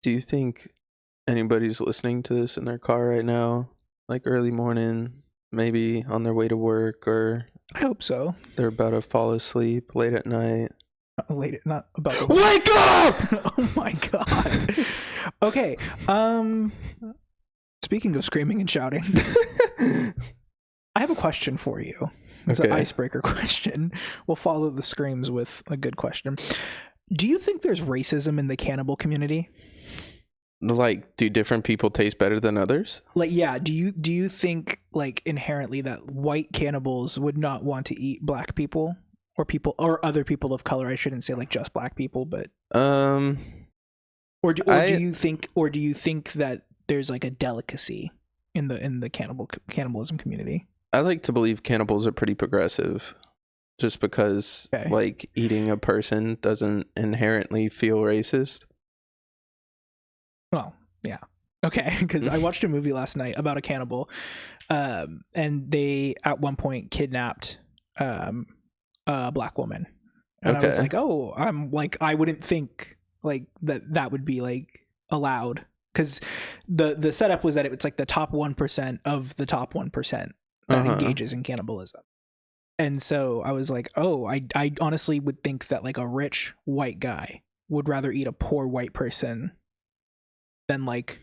Do you think anybody's listening to this in their car right now? Like early morning, maybe on their way to work, or I hope so. they're about to fall asleep late at night. Not about to Wake up! Oh my god. Okay. Speaking of screaming and shouting, I have a question for you. It's an icebreaker question. We'll follow the screams with a good question. Do you think there's racism in the cannibal community? Like, do different people taste better than others? Like, yeah. Do you think like inherently that white cannibals would not want to eat black people or other people of color? I shouldn't say like just black people, but do you think that there's like a delicacy in the cannibalism community? I like to believe cannibals are pretty progressive, just because like eating a person doesn't inherently feel racist. Well, yeah. Okay, because I watched a movie last night about a cannibal, and they at one point kidnapped a black woman. And I was like, oh, I wouldn't think like that would be like allowed, because the setup was that it's like the top 1% of the top 1% that engages in cannibalism. And so I was like, oh, I honestly would think that like a rich white guy would rather eat a poor white person than like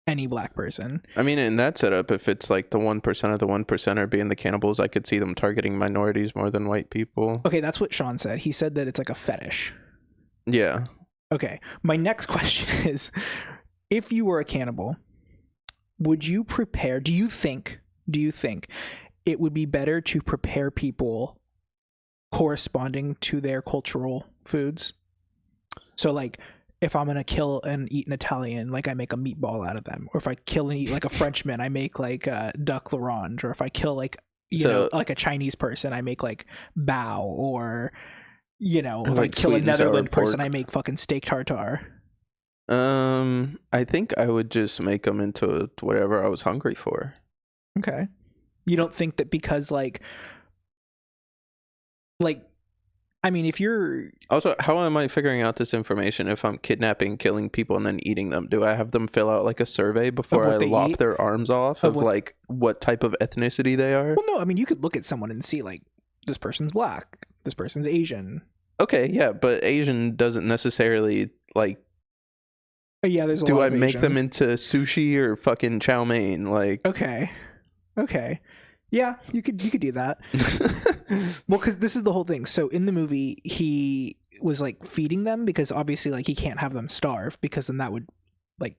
any black person. I mean, in that setup, if it's like the 1% of the 1% are being the cannibals, I could see them targeting minorities more than white people. Okay, that's what Sean said. He said that it's like a fetish. Yeah. Okay, my next question is, if you were a cannibal, would you prepare, do you think it would be better to prepare people corresponding to their cultural foods? So like, if I'm gonna kill and eat an Italian, like I make a meatball out of them, or if I kill and eat like a Frenchman, I make like duck l'orange, or if I kill like like a Chinese person, I make like bao, or if I kill a Netherlands person, I make fucking steak tartare. I think I would just make them into whatever I was hungry for. Okay, you don't think that because like I mean, if you're... Also, how am I figuring out this information if I'm kidnapping, killing people, and then eating them? Do I have them fill out like a survey before I lop their arms off of like what type of ethnicity they are? Well, no, I mean, you could look at someone and see like, this person's black, this person's Asian. Okay, yeah, but Asian doesn't necessarily like... Yeah, there's a lot Do I of make Asians. them into sushi or fucking chow mein? Like... Okay. Yeah, you could do that. Well, because this is the whole thing. So in the movie, he was like feeding them because obviously like he can't have them starve, because then that would like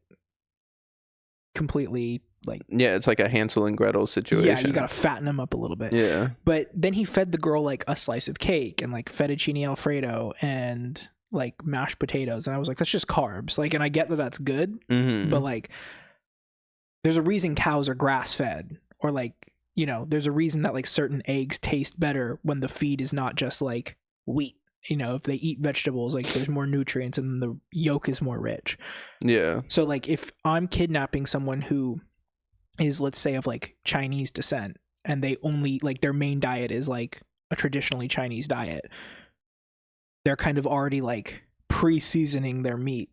completely like... Yeah, it's like a Hansel and Gretel situation. Yeah, you gotta fatten them up a little bit. Yeah. But then he fed the girl like a slice of cake and like fettuccine alfredo and like mashed potatoes, and I was like, that's just carbs. Like, and I get that that's good, but like there's a reason cows are grass fed, or like, there's a reason that like certain eggs taste better when the feed is not just like wheat. If they eat vegetables, like there's more nutrients and the yolk is more rich. Yeah. So like if I'm kidnapping someone who is, let's say, of like Chinese descent, and they only like their main diet is like a traditionally Chinese diet, they're kind of already like pre-seasoning their meat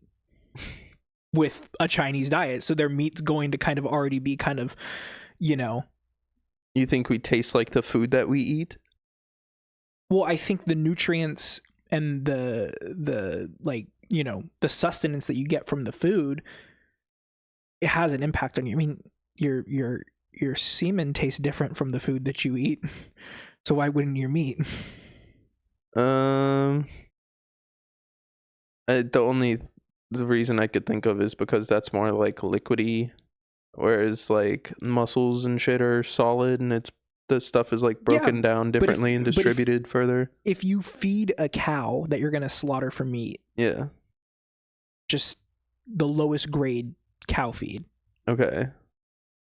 with a Chinese diet. So their meat's going to kind of already be kind of, You think we taste like the food that we eat? Well, I think the nutrients and the like, the sustenance that you get from the food, it has an impact on you. I mean, your semen tastes different from the food that you eat. So why wouldn't your meat? The reason I could think of is because that's more like liquidy, whereas like muscles and shit are solid, and the stuff is like broken down differently and distributed further. If you feed a cow that you're gonna slaughter for meat, yeah, just the lowest grade cow feed. Okay.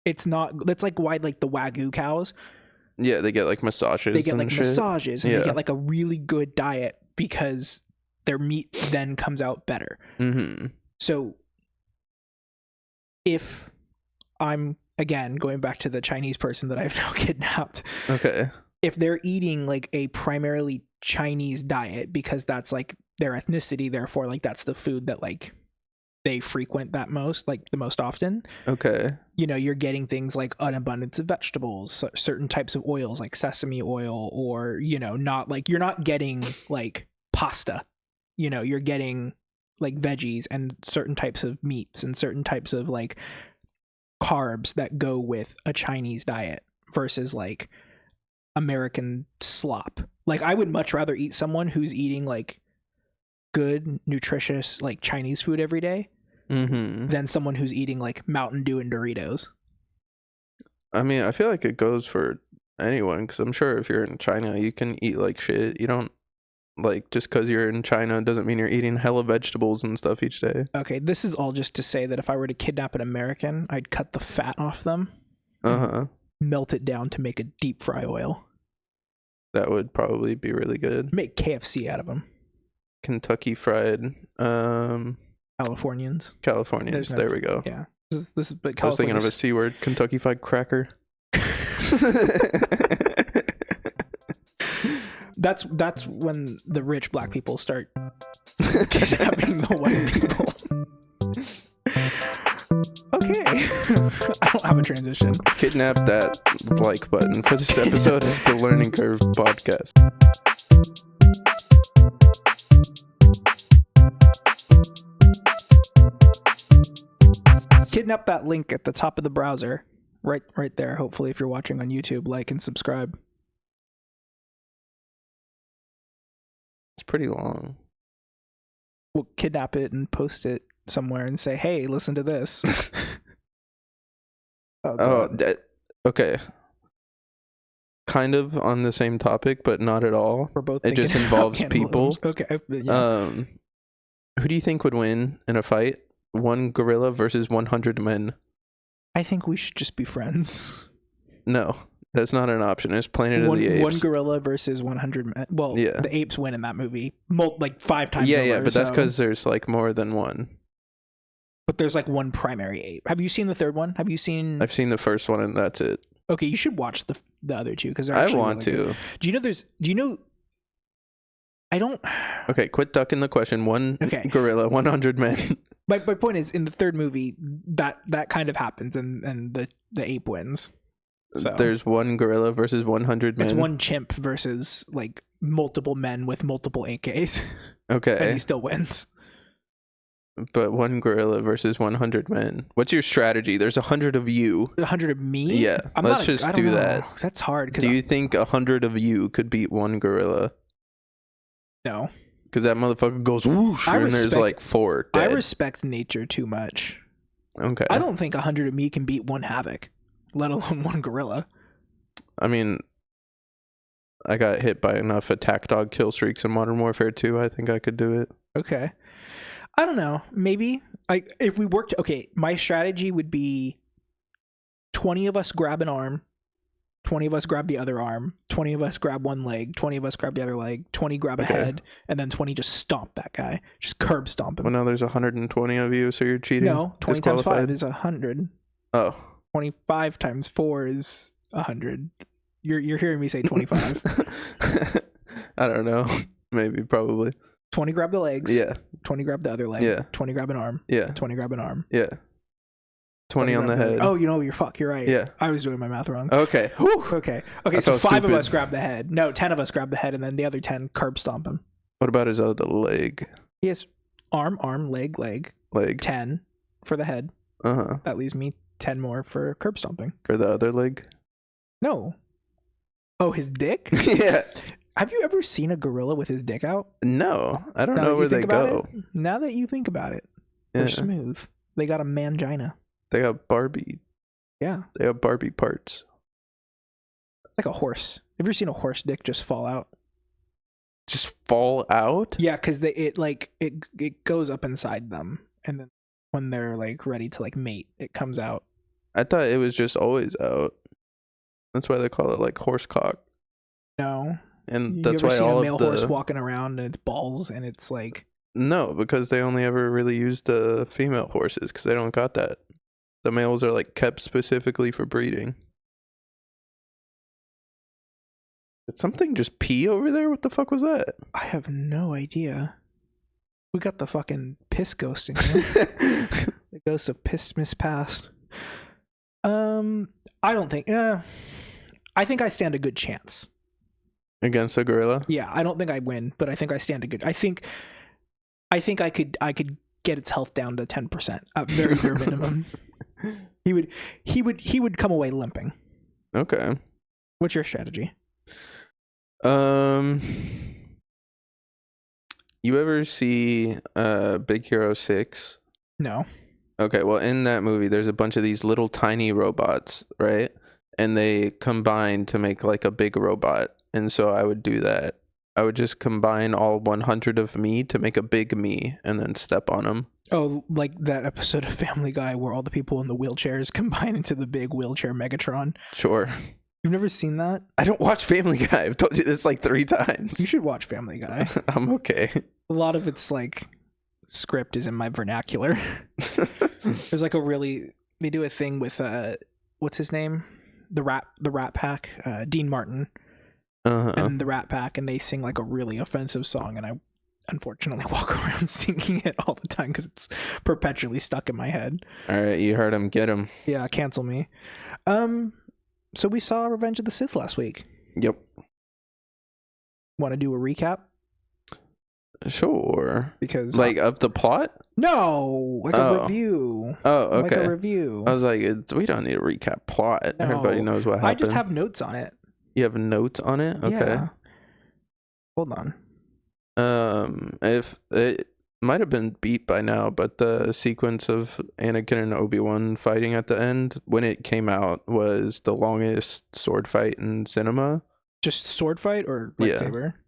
It's not. That's like why like the Wagyu cows. Yeah, they get like massages. They get like shit. massages, and they get like a really good diet because their meat then comes out better. So if I'm, again, going back to the Chinese person that I've now kidnapped. Okay. If they're eating like a primarily Chinese diet because that's like their ethnicity, therefore like that's the food that like they frequent that most, like the most often. Okay. You know, you're getting things like an abundance of vegetables, certain types of oils like sesame oil, or, you know, not like, you're not getting like pasta, you know, you're getting like veggies and certain types of meats and certain types of like carbs that go with a Chinese diet versus like American slop. Like, I would much rather eat someone who's eating like good, nutritious, like Chinese food every day than someone who's eating like Mountain Dew and Doritos. I mean, I feel like it goes for anyone, because I'm sure if you're in China, you can eat like shit. You don't, like, just because you're in China doesn't mean you're eating hella vegetables and stuff each day. Okay, this is all just to say that if I were to kidnap an American, I'd cut the fat off them, melt it down to make a deep fry oil. That would probably be really good. Make KFC out of them. Kentucky Fried Californians. There we go. Yeah. This is but I was thinking of a C word. Kentucky Fried Cracker. That's when the rich black people start kidnapping the white people. Okay. I don't have a transition. Kidnap that like button for this episode of the Learning Curve podcast. Kidnap that link at the top of the browser. Right there. Hopefully, if you're watching on YouTube, like and subscribe. It's pretty long. We'll kidnap it and post it somewhere and say, hey, listen to this. Okay. Kind of on the same topic, but not at all. We're both it just involves people. Okay. Yeah. Who do you think would win in a fight? One gorilla versus 100 men? I think we should just be friends. No, that's not an option. It's Planet of the Apes. One gorilla versus 100 men. Well, yeah. The apes win in that movie like 5 times over. Yeah, but that's because there's like more than one. But there's like one primary ape. Have you seen the third one? I've seen the first one and that's it. Okay, you should watch the other two because I want really to. Good. Do you know? I don't. Okay, quit ducking the question. Gorilla, 100 men. My point is, in the third movie, that kind of happens, and the ape wins. So there's one gorilla versus 100 men. It's one chimp versus like multiple men with multiple AKs. Okay, and he still wins. But one gorilla versus 100 men. What's your strategy? There's 100 of you. 100 of me? Yeah, let's just do that. That's hard. Do you think 100 of you could beat one gorilla? No. Because that motherfucker goes whoosh, and there's like 4 dead. I respect nature too much. Okay. I don't think 100 of me can beat one havoc, let alone one gorilla. I mean, I got hit by enough attack dog kill streaks in Modern Warfare 2. I think I could do it. Okay. I don't know. Maybe. If we worked... Okay, my strategy would be 20 of us grab an arm, 20 of us grab the other arm, 20 of us grab one leg, 20 of us grab the other leg, 20 grab a head, and then 20 just stomp that guy. Just curb stomp him. Well, now there's 120 of you, so you're cheating? No, 20 times 5 is 100. Oh. 25 times 4 is 100. You're hearing me say 25. I don't know. Maybe, probably. 20 grab the legs. Yeah. 20 grab the other leg. Yeah. 20 grab an arm. Yeah. 20 grab an arm. Yeah. 20 on the head. Oh, you're right. Yeah. I was doing my math wrong. Okay. Whew. Okay, so 5 of us grab the head. No, 10 of us grab the head, and then the other 10 curb stomp him. What about his other leg? He has arm, leg. 10 for the head. Uh-huh. That leaves me 10 more for curb stomping. For the other leg? No. Oh, his dick? Yeah. Have you ever seen a gorilla with his dick out? No. I don't know where they go. Now that you think about it, they're smooth. They got a mangina. They got Barbie. Yeah. They have Barbie parts. Like a horse. Have you ever seen a horse dick just fall out? Just fall out? Yeah, because it goes up inside them, and then when they're like ready to like mate, it comes out. I thought it was just always out. That's why they call it like horse cock. No. And that's why all a male horse walking around and it's balls and it's like. No, because they only ever really use the female horses because they don't got that. The males are like kept specifically for breeding. Did something just pee over there? What the fuck was that? I have no idea. We got the fucking piss ghost in you. The ghost of piss mispast. I don't think. I think I stand a good chance against a gorilla. Yeah, I don't think I win, but I think I stand a good. I think I could get its health down to 10% at very bare minimum. He would come away limping. Okay. What's your strategy? You ever see Big Hero 6? No. Okay, well, in that movie, there's a bunch of these little tiny robots, right? And they combine to make like a big robot. And so I would do that. I would just combine all 100 of me to make a big me and then step on them. Oh, like that episode of Family Guy where all the people in the wheelchairs combine into the big wheelchair Megatron. Sure. You've never seen that? I don't watch Family Guy. I've told you this like 3 times. You should watch Family Guy. I'm okay. A lot of its like script is in my vernacular. There's like they do a thing with what's his name? The Rat Pack, Dean Martin. And the Rat Pack, and they sing like a really offensive song, and I unfortunately walk around singing it all the time because it's perpetually stuck in my head. All right, you heard him. Get him. Yeah, cancel me. So we saw Revenge of the Sith last week. Yep. Want to do a recap? Sure. Because like of the plot? No, like a review. Oh, okay. Like a review. I was like, we don't need a recap plot. No, everybody knows what happened. I just have notes on it. You have notes on it? Okay. Yeah. Hold on. If it might have been beat by now, but the sequence of Anakin and Obi-Wan fighting at the end, when it came out, was the longest sword fight in cinema. Just sword fight or lightsaber? Yeah.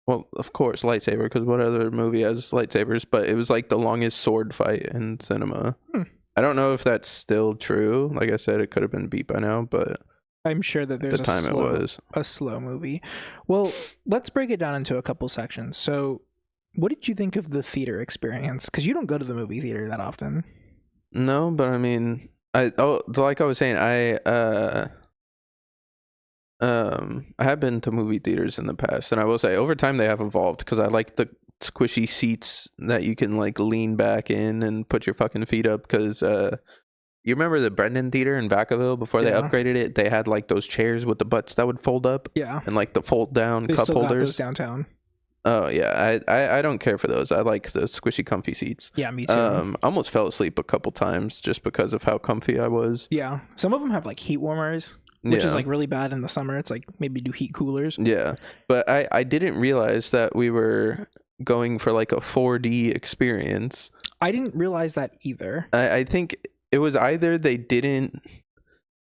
Well, of course, lightsaber, because what other movie has lightsabers? But it was like the longest sword fight in cinema. I don't know if that's still true. Like I said, it could have been beat by now, but I'm sure that there's a slow movie. Well, let's break it down into a couple sections. So, what did you think of the theater experience? Because you don't go to the movie theater that often. No, but I mean, like I was saying, I have been to movie theaters in the past, and I will say over time they have evolved because I like the squishy seats that you can like lean back in and put your fucking feet up because you remember the Brendan Theater in Vacaville before they upgraded it? They had like those chairs with the butts that would fold up. Yeah. And like the fold down cup holders. Got those downtown. Oh yeah. I don't care for those. I like the squishy comfy seats. Yeah, me too. I almost fell asleep a couple times just because of how comfy I was. Yeah. Some of them have like heat warmers, which is like really bad in the summer. It's like maybe do heat coolers. Yeah. But I didn't realize that we were going for like a 4D experience. I didn't realize that either. I think it was either they didn't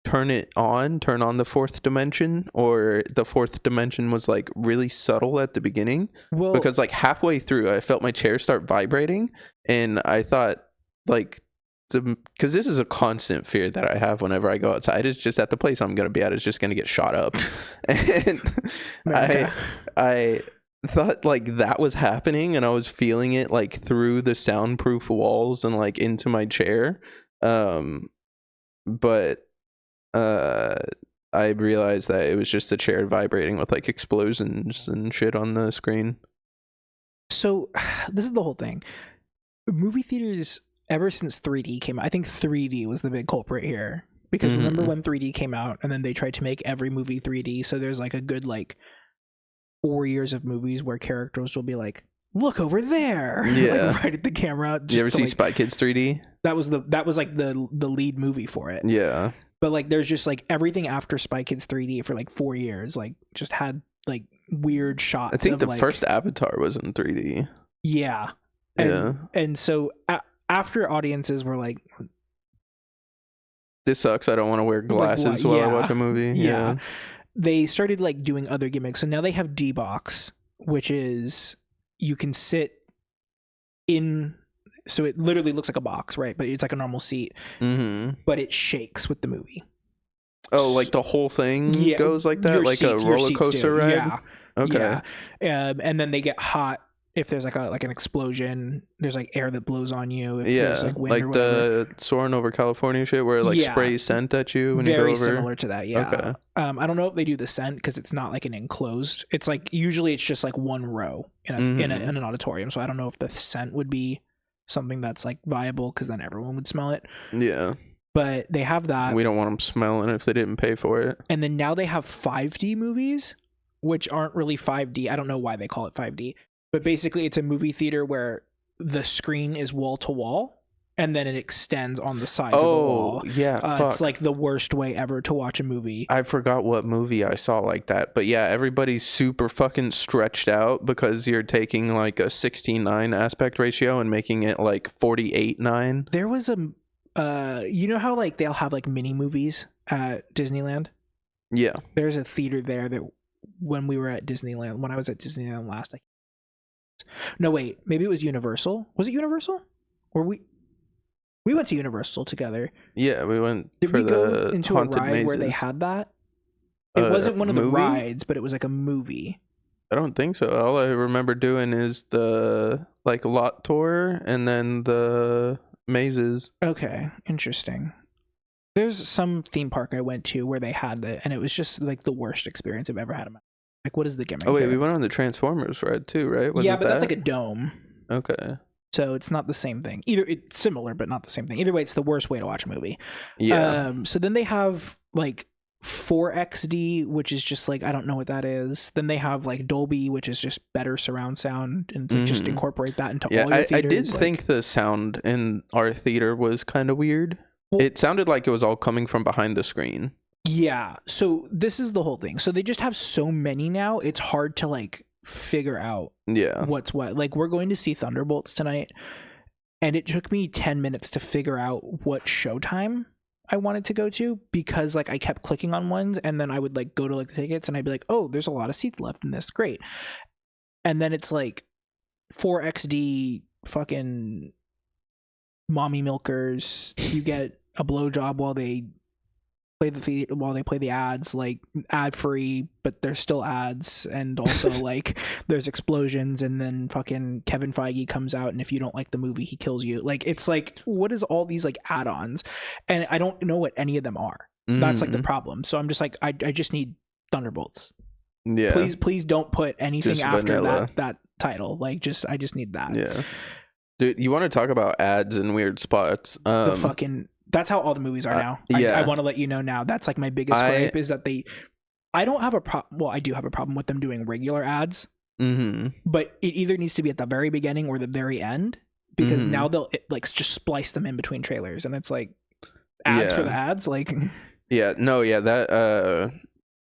turn on the fourth dimension, or the fourth dimension was like really subtle at the beginning. Well, because like halfway through I felt my chair start vibrating, and I thought like, because this is a constant fear that I have whenever I go outside, it's just that the place I'm going to be at is just going to get shot up. And I thought like that was happening, and I was feeling it like through the soundproof walls and like into my chair. But I realized that it was just the chair vibrating with like explosions and shit on the screen. So this is the whole thing. Movie theaters, ever since 3D came out, I think 3D was the big culprit here. Because remember when 3D came out and then they tried to make every movie 3D, so there's like a good like 4 years of movies where characters will be like, look over there. Yeah. Like right at the camera. Did you ever see Spy Kids 3D? That was like the lead movie for it. Yeah. But like there's just like everything after Spy Kids 3D for like 4 years, like just had like weird shots. I think the first Avatar was in 3D. Yeah. And so after audiences were like, this sucks, I don't want to wear glasses while I watch a movie. Yeah. They started like doing other gimmicks. So now they have D-Box, which is you can sit in, so it literally looks like a box, right? But it's like a normal seat, but it shakes with the movie. Oh, like the whole thing goes like that? Like a roller coaster ride? Yeah. Okay. Yeah. And then they get hot if there's like an explosion. There's like air that blows on you. If there's like wind or whatever. The soaring over California shit where it like sprays scent at you when you go over. Very similar to that, yeah. Okay. I don't know if they do the scent because it's not like an enclosed. It's like usually it's just like one row in an auditorium. So I don't know if the scent would be something that's like viable, because then everyone would smell it. Yeah. But they have that. We don't want them smelling if they didn't pay for it. And then now they have 5D movies, which aren't really 5D. I don't know why they call it 5D. But basically, it's a movie theater where the screen is wall to wall, and then it extends on the sides of the wall. Yeah, it's like the worst way ever to watch a movie. I forgot what movie I saw like that. But yeah, everybody's super fucking stretched out because you're taking like a 16:9 aspect ratio and making it like 48:9. There was a... you know how like they'll have like mini movies at Disneyland? Yeah. There's a theater there that when we were at Disneyland, when I was at Disneyland last, no wait, maybe it was Universal. Was it Universal? Or we went to Universal together. Yeah, we went. Did for we go the into haunted a ride mazes. where they had that? It wasn't one of the movie? rides, but it was like a movie. I don't think so. All I remember doing is the like lot tour and then the mazes. Okay, interesting. There's some theme park I went to where they had it, and it was just like the worst experience I've ever had in my life. Like, what is the gimmick? Oh wait, here? we went on the Transformers ride too, right? Yeah, but that's like a dome. Okay. So it's not the same thing. Either it's similar, but not the same thing. Either way, it's the worst way to watch a movie. Yeah. So then they have like 4XD, which is just like, I don't know what that is. Then they have like Dolby, which is just better surround sound, and to just incorporate that into all your theaters. I did think the sound in our theater was kind of weird. Well, it sounded like it was all coming from behind the screen. Yeah. So this is the whole thing. So they just have so many now, it's hard to like figure out what's what. Like, we're going to see Thunderbolts tonight, and it took me 10 minutes to figure out what showtime I wanted to go to, because like I kept clicking on ones, and then I would like go to like the tickets, and I'd be like, oh, there's a lot of seats left in this, great. And then it's like 4XD fucking mommy milkers. You get a blowjob while they play the ads, like ad free, but there's still ads, and also like there's explosions, and then fucking Kevin Feige comes out, and if you don't like the movie, he kills you. Like, it's like, what is all these like add-ons? And I don't know what any of them are. That's like the problem. So I'm just like, I just need Thunderbolts. Yeah. Please don't put anything just after vanilla. that title. Like, I just need that. Yeah. Dude, you want to talk about ads and weird spots? The fucking... That's how all the movies are now. I want to let you know now. That's like my biggest gripe, is that I don't have a problem. Well, I do have a problem with them doing regular ads, but it either needs to be at the very beginning or the very end, because now they'll like just splice them in between trailers, and it's like ads for the ads. Like, that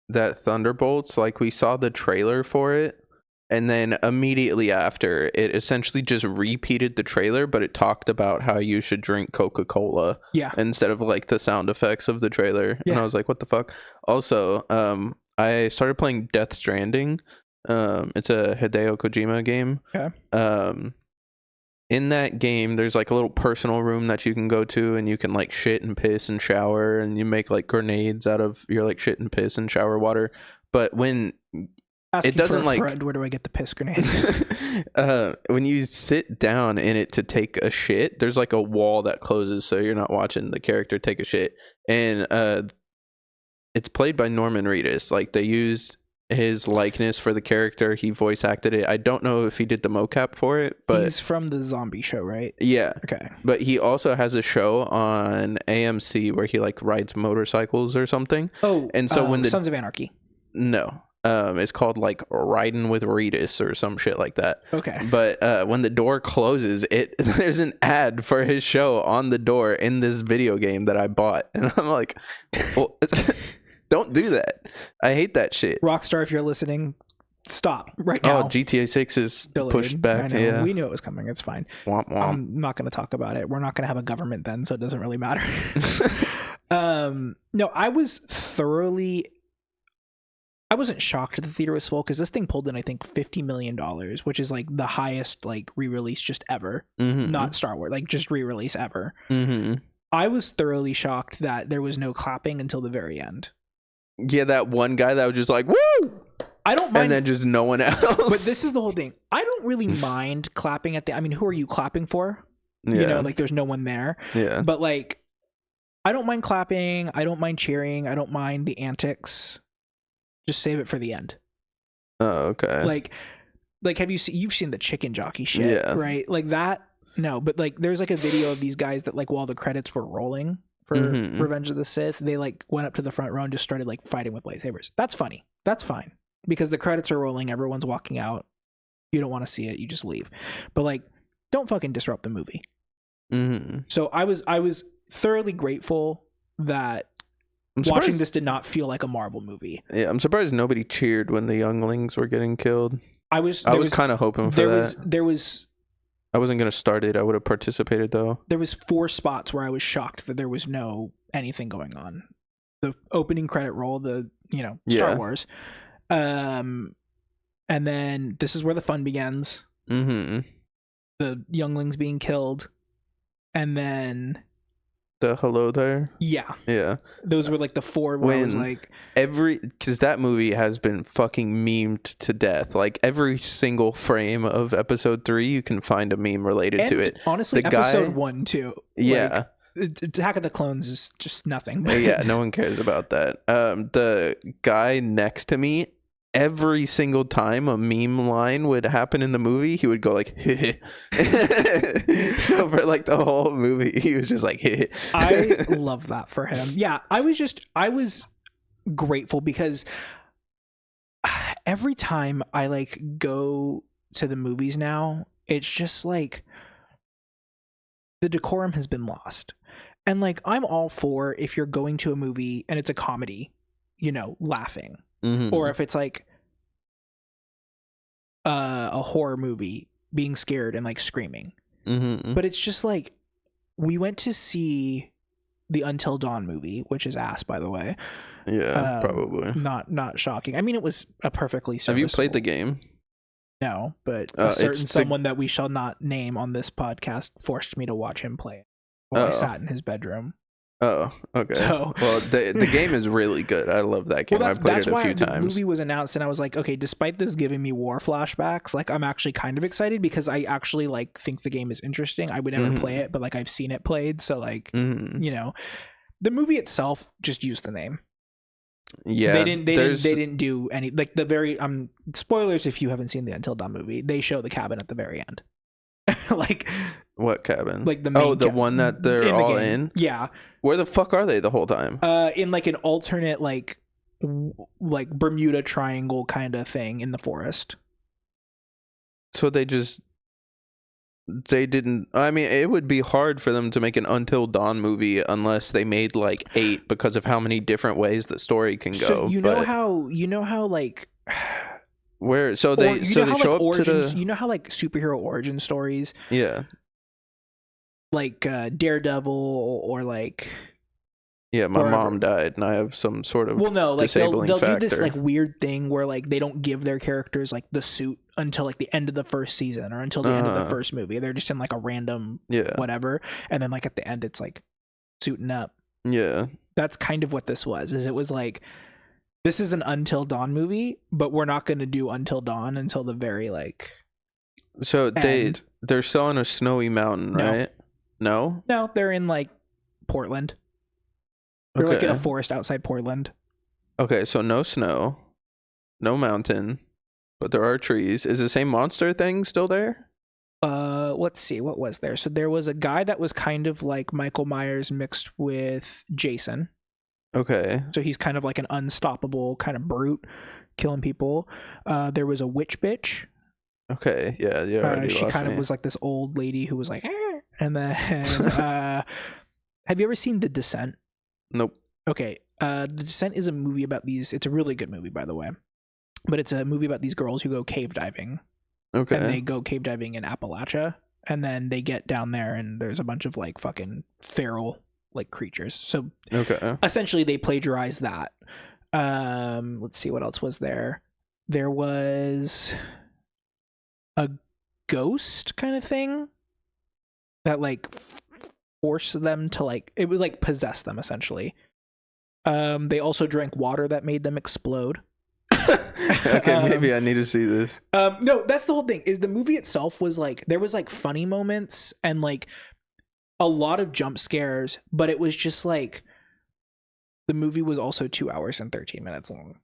Thunderbolts, like, we saw the trailer for it, and then immediately after, it essentially just repeated the trailer, but it talked about how you should drink Coca-Cola instead of like the sound effects of the trailer. And I was like, what the fuck? Also, I started playing Death Stranding. It's a Hideo Kojima game. In that game, there's like a little personal room that you can go to, and you can like shit and piss and shower, and you make like grenades out of your like shit and piss and shower water. But when asking it doesn't, for a like, friend, where do I get the piss grenades? when you sit down in it to take a shit, there's like a wall that closes, so you're not watching the character take a shit. And it's played by Norman Reedus. Like, they used his likeness for the character. He voice acted it. I don't know if he did the mocap for it, but he's from the zombie show, right? Yeah. Okay. But he also has a show on AMC where he like rides motorcycles or something. Oh, and so when the Sons of Anarchy. No. It's called like Riding with Reedus or some shit like that. Okay. But when the door closes, there's an ad for his show on the door in this video game that I bought, and I'm like, well, don't do that. I hate that shit. Rockstar, if you're listening, stop right now. Oh, GTA 6 is Delayed. pushed back. I know. Yeah, We knew it was coming. It's fine. Womp womp. I'm not going to talk about it. We're not going to have a government then, so it doesn't really matter. No, I wasn't shocked that the theater was full, because this thing pulled in, I think, $50 million, which is like the highest like re-release just ever. Not Star Wars, like just re-release ever. I was thoroughly shocked that there was no clapping until the very end. Yeah, that one guy that was just like, woo! I don't mind. And then just no one else. But this is the whole thing. I don't really mind clapping at I mean, who are you clapping for? You know, like, there's no one there. Yeah. But like, I don't mind clapping. I don't mind cheering. I don't mind the antics. Just save it for the end. Oh, okay. Like you've seen the chicken jockey shit, right? Like that. No, but like there's like a video of these guys that like while the credits were rolling for Revenge of the Sith, they like went up to the front row and just started like fighting with lightsabers. That's funny. That's fine. Because the credits are rolling, everyone's walking out. You don't want to see it, you just leave. But like, don't fucking disrupt the movie. So I was thoroughly grateful that watching this did not feel like a Marvel movie. Yeah, I'm surprised nobody cheered when the younglings were getting killed. I was kind of hoping for that. I wasn't going to start it. I would have participated, though. There was 4 spots where I was shocked that there was no anything going on. The opening credit roll, Star Wars. And then this is where the fun begins. The younglings being killed. And then... the hello there? Yeah. Those were like the 4 where I was like... because that movie has been fucking memed to death. Like every single frame of episode 3, you can find a meme related to it. Honestly, episode 1 too. Yeah. Attack of the Clones is just nothing. Yeah, no one cares about that. The guy next to me, every single time a meme line would happen in the movie, he would go like, so for like the whole movie, he was just like, I love that for him. Yeah, I was grateful because every time I like go to the movies now, it's just like the decorum has been lost. And like, I'm all for if you're going to a movie and it's a comedy, laughing. Or if it's like a horror movie, being scared and like screaming. But it's just like, we went to see the Until Dawn movie, which is ass, by the way. Yeah, probably. Not shocking. I mean, it was a perfectly serviceable... Have you played the game? No, but a certain someone that we shall not name on this podcast forced me to watch him play it while I sat in his bedroom. Oh, okay. So, well, the game is really good. I love that game. I played it a few times. The movie was announced, and I was like, okay, despite this giving me war flashbacks, like I'm actually kind of excited because I actually like think the game is interesting. I would never play it, but like I've seen it played, so like the movie itself just used the name. Yeah, they didn't do any like the very spoilers if you haven't seen the Until Dawn movie. They show the cabin at the very end. Like what cabin? Like the main one that they're all in. Yeah. Where the fuck are they the whole time? In like an alternate like Bermuda Triangle kind of thing in the forest. So they didn't. I mean, it would be hard for them to make an Until Dawn movie unless they made like 8 because of how many different ways the story can go. So you know how like. Where they show up origins, to the... You know how like superhero origin stories, like Daredevil or like my mom died and I have some sort of they'll disabling factor. do this like weird thing where like they don't give their characters like the suit until like the end of the first season or until the end of the first movie. They're just in like a random whatever, and then like at the end it's like suiting up. Yeah, that's kind of what this was. It was like, this is an Until Dawn movie, but we're not going to do Until Dawn until the very like. So they're still on a snowy mountain, right? No, they're in like Portland. They're like in a forest outside Portland. Okay, so no snow, no mountain, but there are trees. Is the same monster thing still there? Let's see, what was there? So there was a guy that was kind of like Michael Myers mixed with Jason. Okay. So he's kind of like an unstoppable kind of brute, killing people. There was a witch bitch. Okay, yeah. She kind of was like this old lady who was like, and then have you ever seen The Descent? Nope. Okay, The Descent is a movie about these. It's a really good movie, by the way, but it's a movie about these girls who go cave diving. Okay. And they go cave diving in Appalachia, and then they get down there, and there's a bunch of like fucking feral like creatures. So essentially they plagiarize that. Let's see, what else was there. There was a ghost kind of thing that like forced them to like, it would like possess them essentially. They also drank water that made them explode. Okay, maybe I need to see this. No, that's the whole thing. Is the movie itself was like, there was like funny moments and like a lot of jump scares, but it was just like, the movie was also 2 hours and 13 minutes long.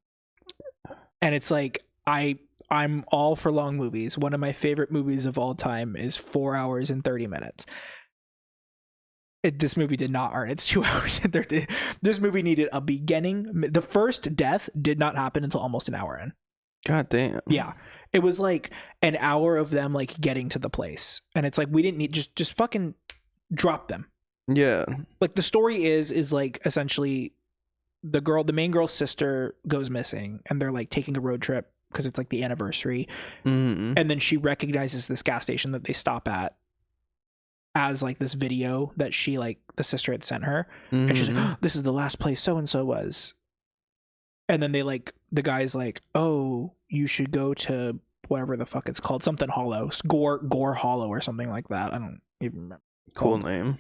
And it's like, I I'm all for long movies. One of my favorite movies of all time is 4 hours and 30 minutes. This movie did not earn its 2 hours and 30. This movie needed a beginning. The first death did not happen until almost an hour in. God damn. Yeah. It was like an hour of them like getting to the place. And it's like, we didn't need, just fucking drop them. Yeah. Like the story is like essentially the main girl's sister goes missing and they're like taking a road trip because it's like the anniversary. Mm-hmm. And then she recognizes this gas station that they stop at as like this video that she like the sister had sent her. Mm-hmm. And she's like, oh, this is the last place so and so was. And then they like, the guy's like, oh, you should go to whatever the fuck it's called, something hollow, Gore Hollow or something like that. I don't even remember. Cool name.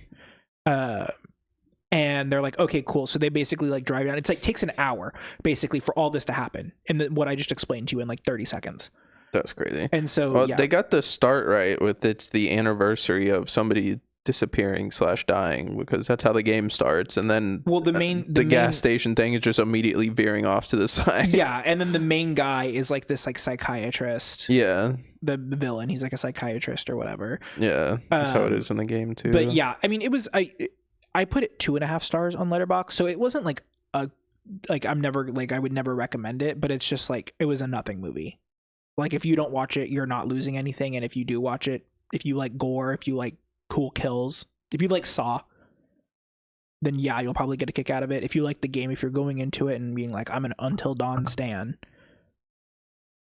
And they're like, okay, cool. So they basically like drive down. It's like takes an hour basically for all this to happen. And what I just explained to you in like 30 seconds. That's crazy. And so they got the start right with it's the anniversary of somebody disappearing / dying, because that's how the game starts. And then the gas station thing is just immediately veering off to the side. Yeah. And then the main guy is like this like psychiatrist. Yeah. The villain. He's like a psychiatrist or whatever. Yeah. That's how it is in the game too. But yeah, I mean, it was, I put it 2.5 stars on Letterboxd, so it wasn't like I would never recommend it, but it's just like it was a nothing movie. Like if you don't watch it, you're not losing anything, and if you do watch it, if you like gore, if you like cool kills, if you like Saw, then yeah, you'll probably get a kick out of it. If you like the game, if you're going into it and being like, I'm an Until Dawn stan,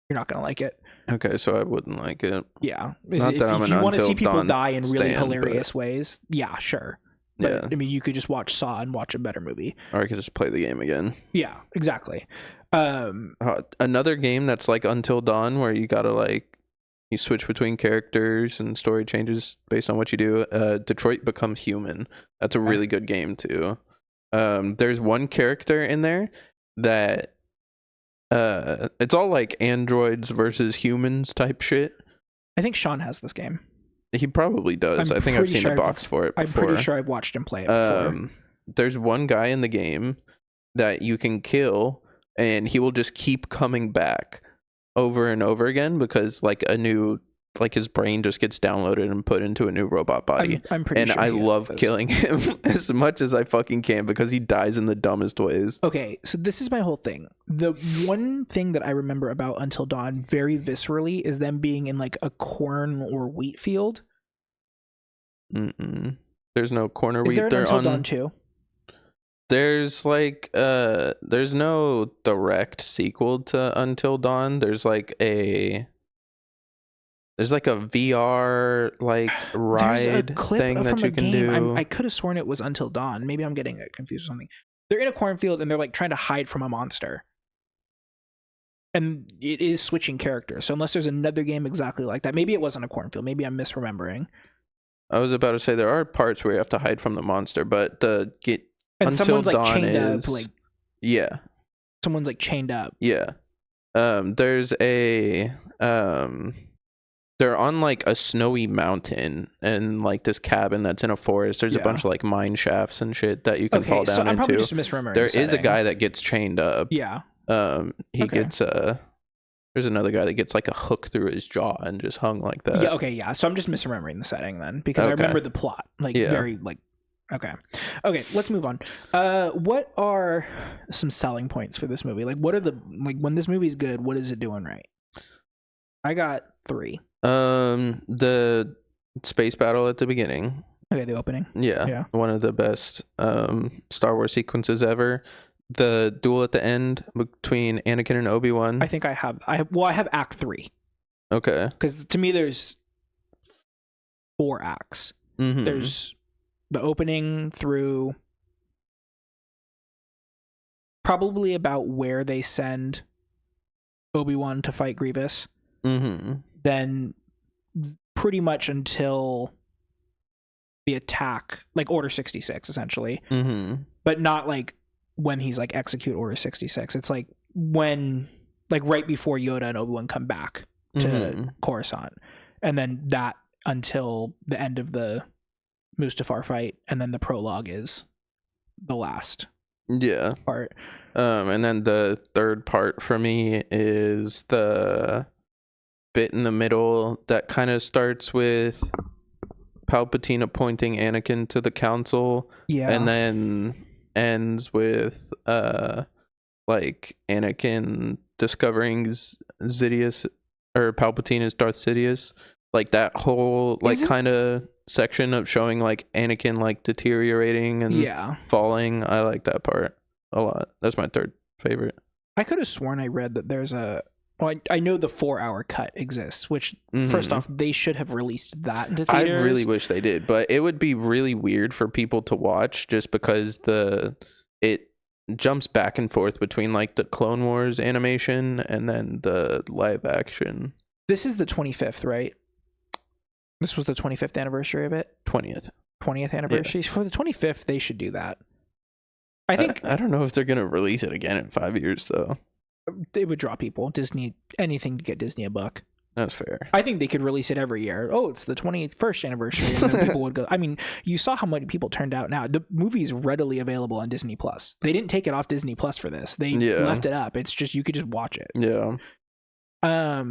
you're not gonna like it. Okay, so I wouldn't like it. Yeah, if you want to see people die in really hilarious ways, yeah, sure. But, yeah, I mean, you could just watch Saw and watch a better movie. Or I could just play the game again. Yeah, exactly. Another game that's like Until Dawn, where you gotta like, you switch between characters and story changes based on what you do. Detroit Become Human. That's a really good game too. There's one character in there that it's all like androids versus humans type shit. I think Sean has this game. He probably does. I think I've seen a box for it before. I'm pretty sure I've watched him play it before. There's one guy in the game that you can kill, and he will just keep coming back over and over again because like his brain just gets downloaded and put into a new robot body. I'm pretty sure. And I love killing him as much as I fucking can because he dies in the dumbest ways. Okay, so this is my whole thing. The one thing that I remember about Until Dawn very viscerally is them being in like a corn or wheat field. There's no corn or wheat. Is there an Until Dawn 2? There's like there's no direct sequel to Until Dawn. There's like a VR like ride thing that you can do. I could have sworn it was Until Dawn. Maybe I'm getting it confused with something. They're in a cornfield and they're like trying to hide from a monster. And it is switching characters. So unless there's another game exactly like that, maybe it wasn't a cornfield. Maybe I'm misremembering. I was about to say there are parts where you have to hide from the monster, but and Until someone's like Dawn chained is, up, like yeah. Someone's like chained up. Yeah. There's a they're on like a snowy mountain and like this cabin that's in a forest. There's a bunch of like mine shafts and shit that you can fall down into. I'm probably just misremembering. There is a guy that gets chained up. Yeah. He gets there's another guy that gets like a hook through his jaw and just hung like that. Yeah, okay, yeah. So I'm just misremembering the setting then because I remember the plot. Like very like okay, let's move on. What are some selling points for this movie? Like what are when this movie's good, what is it doing right? I got 3. The space battle at the beginning. Okay, the opening. Yeah. One of the best Star Wars sequences ever. The duel at the end between Anakin and Obi-Wan. I think I have Act 3. Okay. Because to me, there's 4 acts. Mm-hmm. There's the opening through probably about where they send Obi-Wan to fight Grievous. Mm-hmm. Then pretty much until the attack, like Order 66, essentially. Mm-hmm. But not like when he's like execute Order 66. It's like when, like right before Yoda and Obi-Wan come back to Coruscant. And then that until the end of the Mustafar fight. And then the prologue is the last part. And then the third part for me is the bit in the middle that kind of starts with Palpatine appointing Anakin to the council, and then ends with like Anakin discovering Sidious, or Palpatine is Darth Sidious. Like that whole like kind of section of showing like Anakin like deteriorating and falling. I like that part a lot. That's my third favorite. I could have sworn I read that there's I know the 4-hour cut exists, which first off, they should have released that into theaters. I really wish they did, but it would be really weird for people to watch just because it jumps back and forth between like the Clone Wars animation and then the live action. This is the 25th, right? This was the 25th anniversary of it? 20th anniversary. Yeah. For the 25th, they should do that. I think I don't know if they're going to release it again in 5 years though. They would draw people. Disney, anything to get Disney a buck. That's fair. I think they could release it every year. Oh, it's the 21st anniversary, and then people would go. I mean, you saw how many people turned out. Now the movie is readily available on Disney Plus. They didn't take it off Disney Plus for this. They left it up. It's just you could just watch it. Yeah. I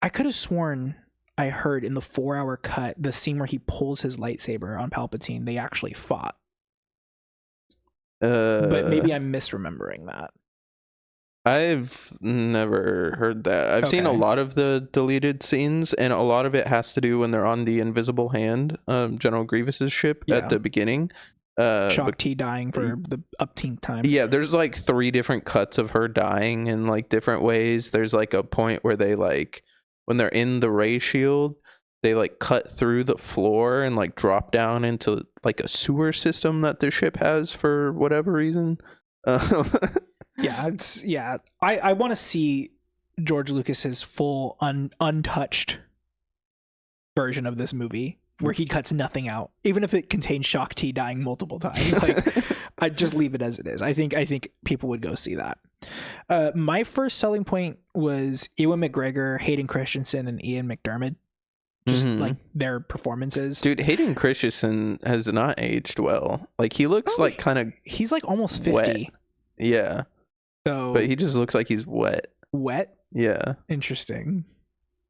could have sworn I heard in the 4-hour cut the scene where he pulls his lightsaber on Palpatine. They actually fought. But maybe I'm misremembering that. I've never heard that. I've seen a lot of the deleted scenes, and a lot of it has to do when they're on the Invisible Hand, General Grievous's ship at the beginning. Shock T dying for the upteenth time. Yeah, there's like 3 different cuts of her dying in like different ways. There's like a point where they like, when they're in the ray shield, they like cut through the floor and like drop down into like a sewer system that the ship has for whatever reason. I want to see George Lucas's full untouched version of this movie where he cuts nothing out, even if it contains Shock T dying multiple times. Like, I'd just leave it as it is. I think people would go see that. My first selling point was Ewan McGregor, Hayden Christensen, and Ian McDiarmid. Just like their performances. Dude, Hayden Christensen has not aged well. Like he looks like kind of, he's like almost 50. Wet. Yeah. So, but he just looks like he's wet. Wet? Yeah. Interesting.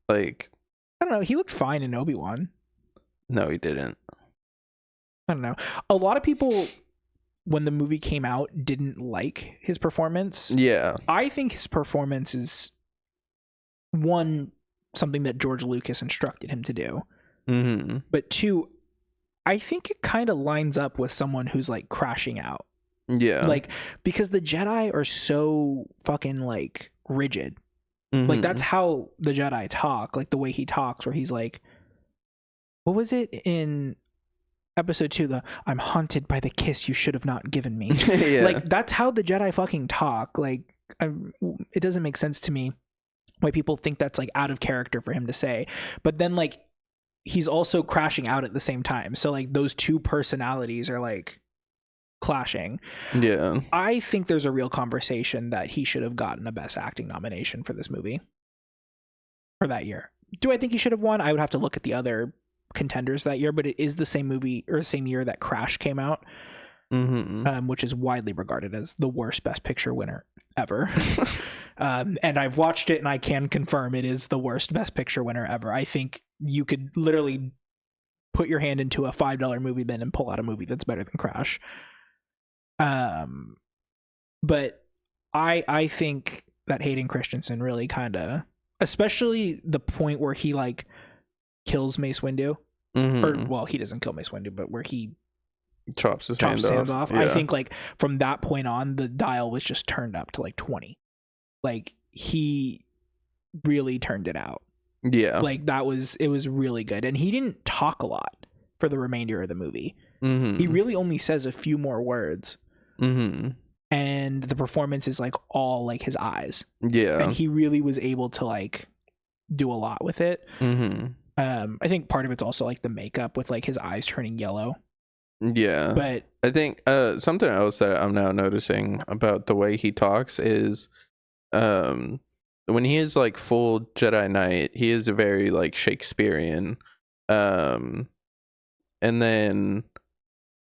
Like, I don't know. He looked fine in Obi-Wan. No, he didn't. I don't know. A lot of people, when the movie came out, didn't like his performance. Yeah. I think his performance is something that George Lucas instructed him to do. Mm-hmm. But 2, I think it kind of lines up with someone who's like crashing out. Yeah. Like, because the Jedi are so fucking like rigid. Like that's how the Jedi talk, like the way he talks, where he's like, what was it in episode 2? I'm haunted by the kiss you should have not given me. Yeah. Like that's how the Jedi fucking talk. Like it doesn't make sense to me why people think that's like out of character for him to say. But then like he's also crashing out at the same time. So like those 2 personalities are like clashing. Yeah. I think there's a real conversation that he should have gotten a Best Acting nomination for this movie for that year. Do I think he should have won? I would have to look at the other contenders that year, but it is the same movie or same year that Crash came out, which is widely regarded as the worst Best Picture winner ever. And I've watched it and I can confirm it is the worst Best Picture winner ever. I think you could literally put your hand into a $5 movie bin and pull out a movie that's better than Crash. But I think that Hayden Christensen really kind of, especially the point where he like kills Mace Windu, or well, he doesn't kill Mace Windu, but where he chops his hands off. Yeah. I think like from that point on, the dial was just turned up to like 20. Like he really turned it out. Yeah. Like it was really good. And he didn't talk a lot for the remainder of the movie. He really only says a few more words. And the performance is like all like his eyes. Yeah. And he really was able to like do a lot with it. I think part of it's also like the makeup with like his eyes turning yellow. Yeah. But I think something else that I'm now noticing about the way he talks is when he is like full Jedi Knight, he is very like Shakespearean. And then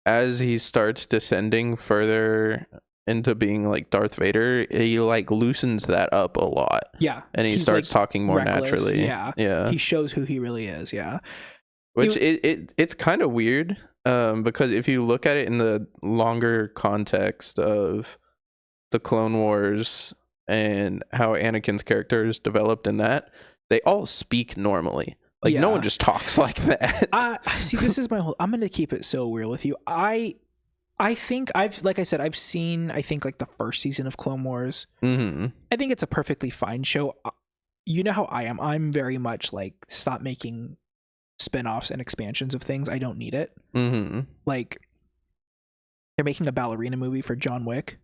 as he starts descending further into being like Darth Vader, he like loosens that up a lot. Yeah. And he starts like talking more reckless, naturally. Yeah. Yeah. He shows who he really is. Yeah. Which it's kind of weird, because if you look at it in the longer context of the Clone Wars and how Anakin's character is developed in that, they all speak normally. Like no one just talks like that. See, this is my whole. I'm gonna keep it so real with you. I think I've seen like the first season of Clone Wars. Mm-hmm. I think it's a perfectly fine show. You know how I am. I'm very much like, stop making spin-offs and expansions of things. I don't need it. Mm-hmm. Like, they're making a ballerina movie for John Wick.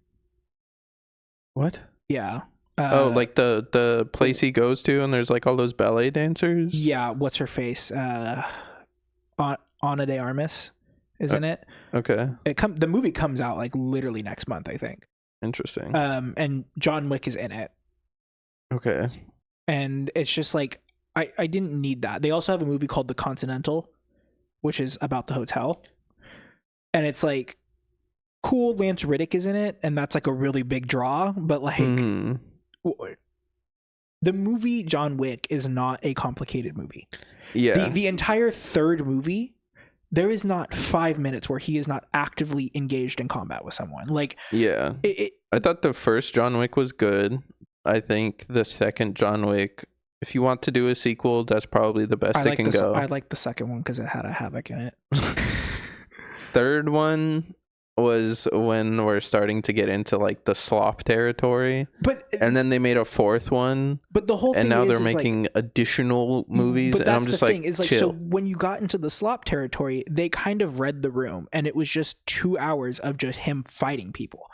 What? Yeah. Like the place he goes to, and there's like all those ballet dancers. Yeah. What's her face? Ana de Armas, isn't it? Okay. The movie comes out like literally next month, I think. Interesting. And John Wick is in it. Okay. And it's just like, I didn't need that. They also have a movie called The Continental, which is about the hotel. And it's like, cool, Lance Reddick is in it, and that's like a really big draw, but like the movie John Wick is not a complicated movie. Yeah. The entire third movie, there is not 5 minutes where he is not actively engaged in combat with someone. Like, yeah. I thought the first John Wick was good. I think the second John Wick, if you want to do a sequel, that's probably the best it can go. I like the second one because it had a Havoc in it. Third one was when we're starting to get into like the slop territory, and then they made a fourth one. But the whole thing and now they're making like, additional movies, and I'm just like, is like, chill. So when you got into the slop territory, they kind of read the room, and it was just 2 hours of just him fighting people.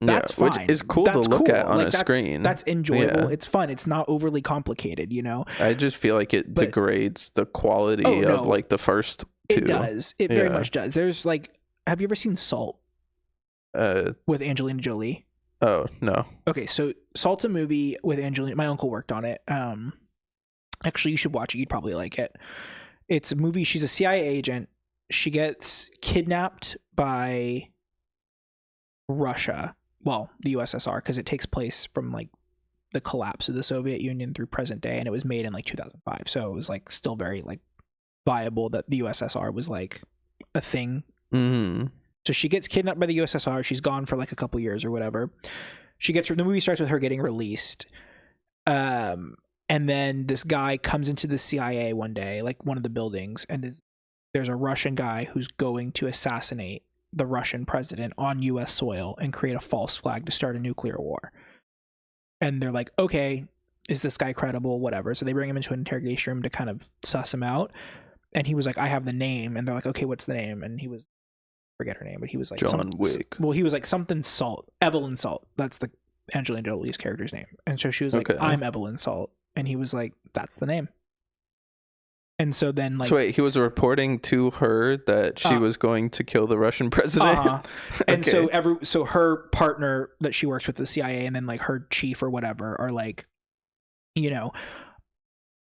That's fine. Which is cool to look at on a screen. That's enjoyable. Yeah. It's fun. It's not overly complicated, you know? I just feel like it degrades the quality of like the first two. It does. It very much does. There's like, have you ever seen Salt? With Angelina Jolie? Oh, no. Okay, so Salt's a movie with Angelina. My uncle worked on it. Actually, you should watch it. You'd probably like it. It's a movie. She's a CIA agent. She gets kidnapped by Russia. Well, the USSR, because it takes place from like the collapse of the Soviet Union through present day, and it was made in like 2005. So it was like still very like viable that the USSR was like a thing. Mm-hmm. So she gets kidnapped by the USSR. She's gone for like a couple years or whatever. The movie starts with her getting released. And then this guy comes into the CIA one day, like one of the buildings, and there's a Russian guy who's going to assassinate the Russian president on US soil and create a false flag to start a nuclear war. And they're like, okay, is this guy credible? Whatever. So they bring him into an interrogation room to kind of suss him out. And he was like, I have the name. And they're like, okay, what's the name? And he was, forget her name, but he was like John Wick. Well, he was like something Salt. Evelyn Salt. That's the Angelina Jolie's character's name. And so she was like, I'm Evelyn Salt. And he was like, that's the name. And so then like, so wait, he was reporting to her that she was going to kill the Russian president. And so her partner that she works with, the CIA, and then like her chief or whatever are like, you know,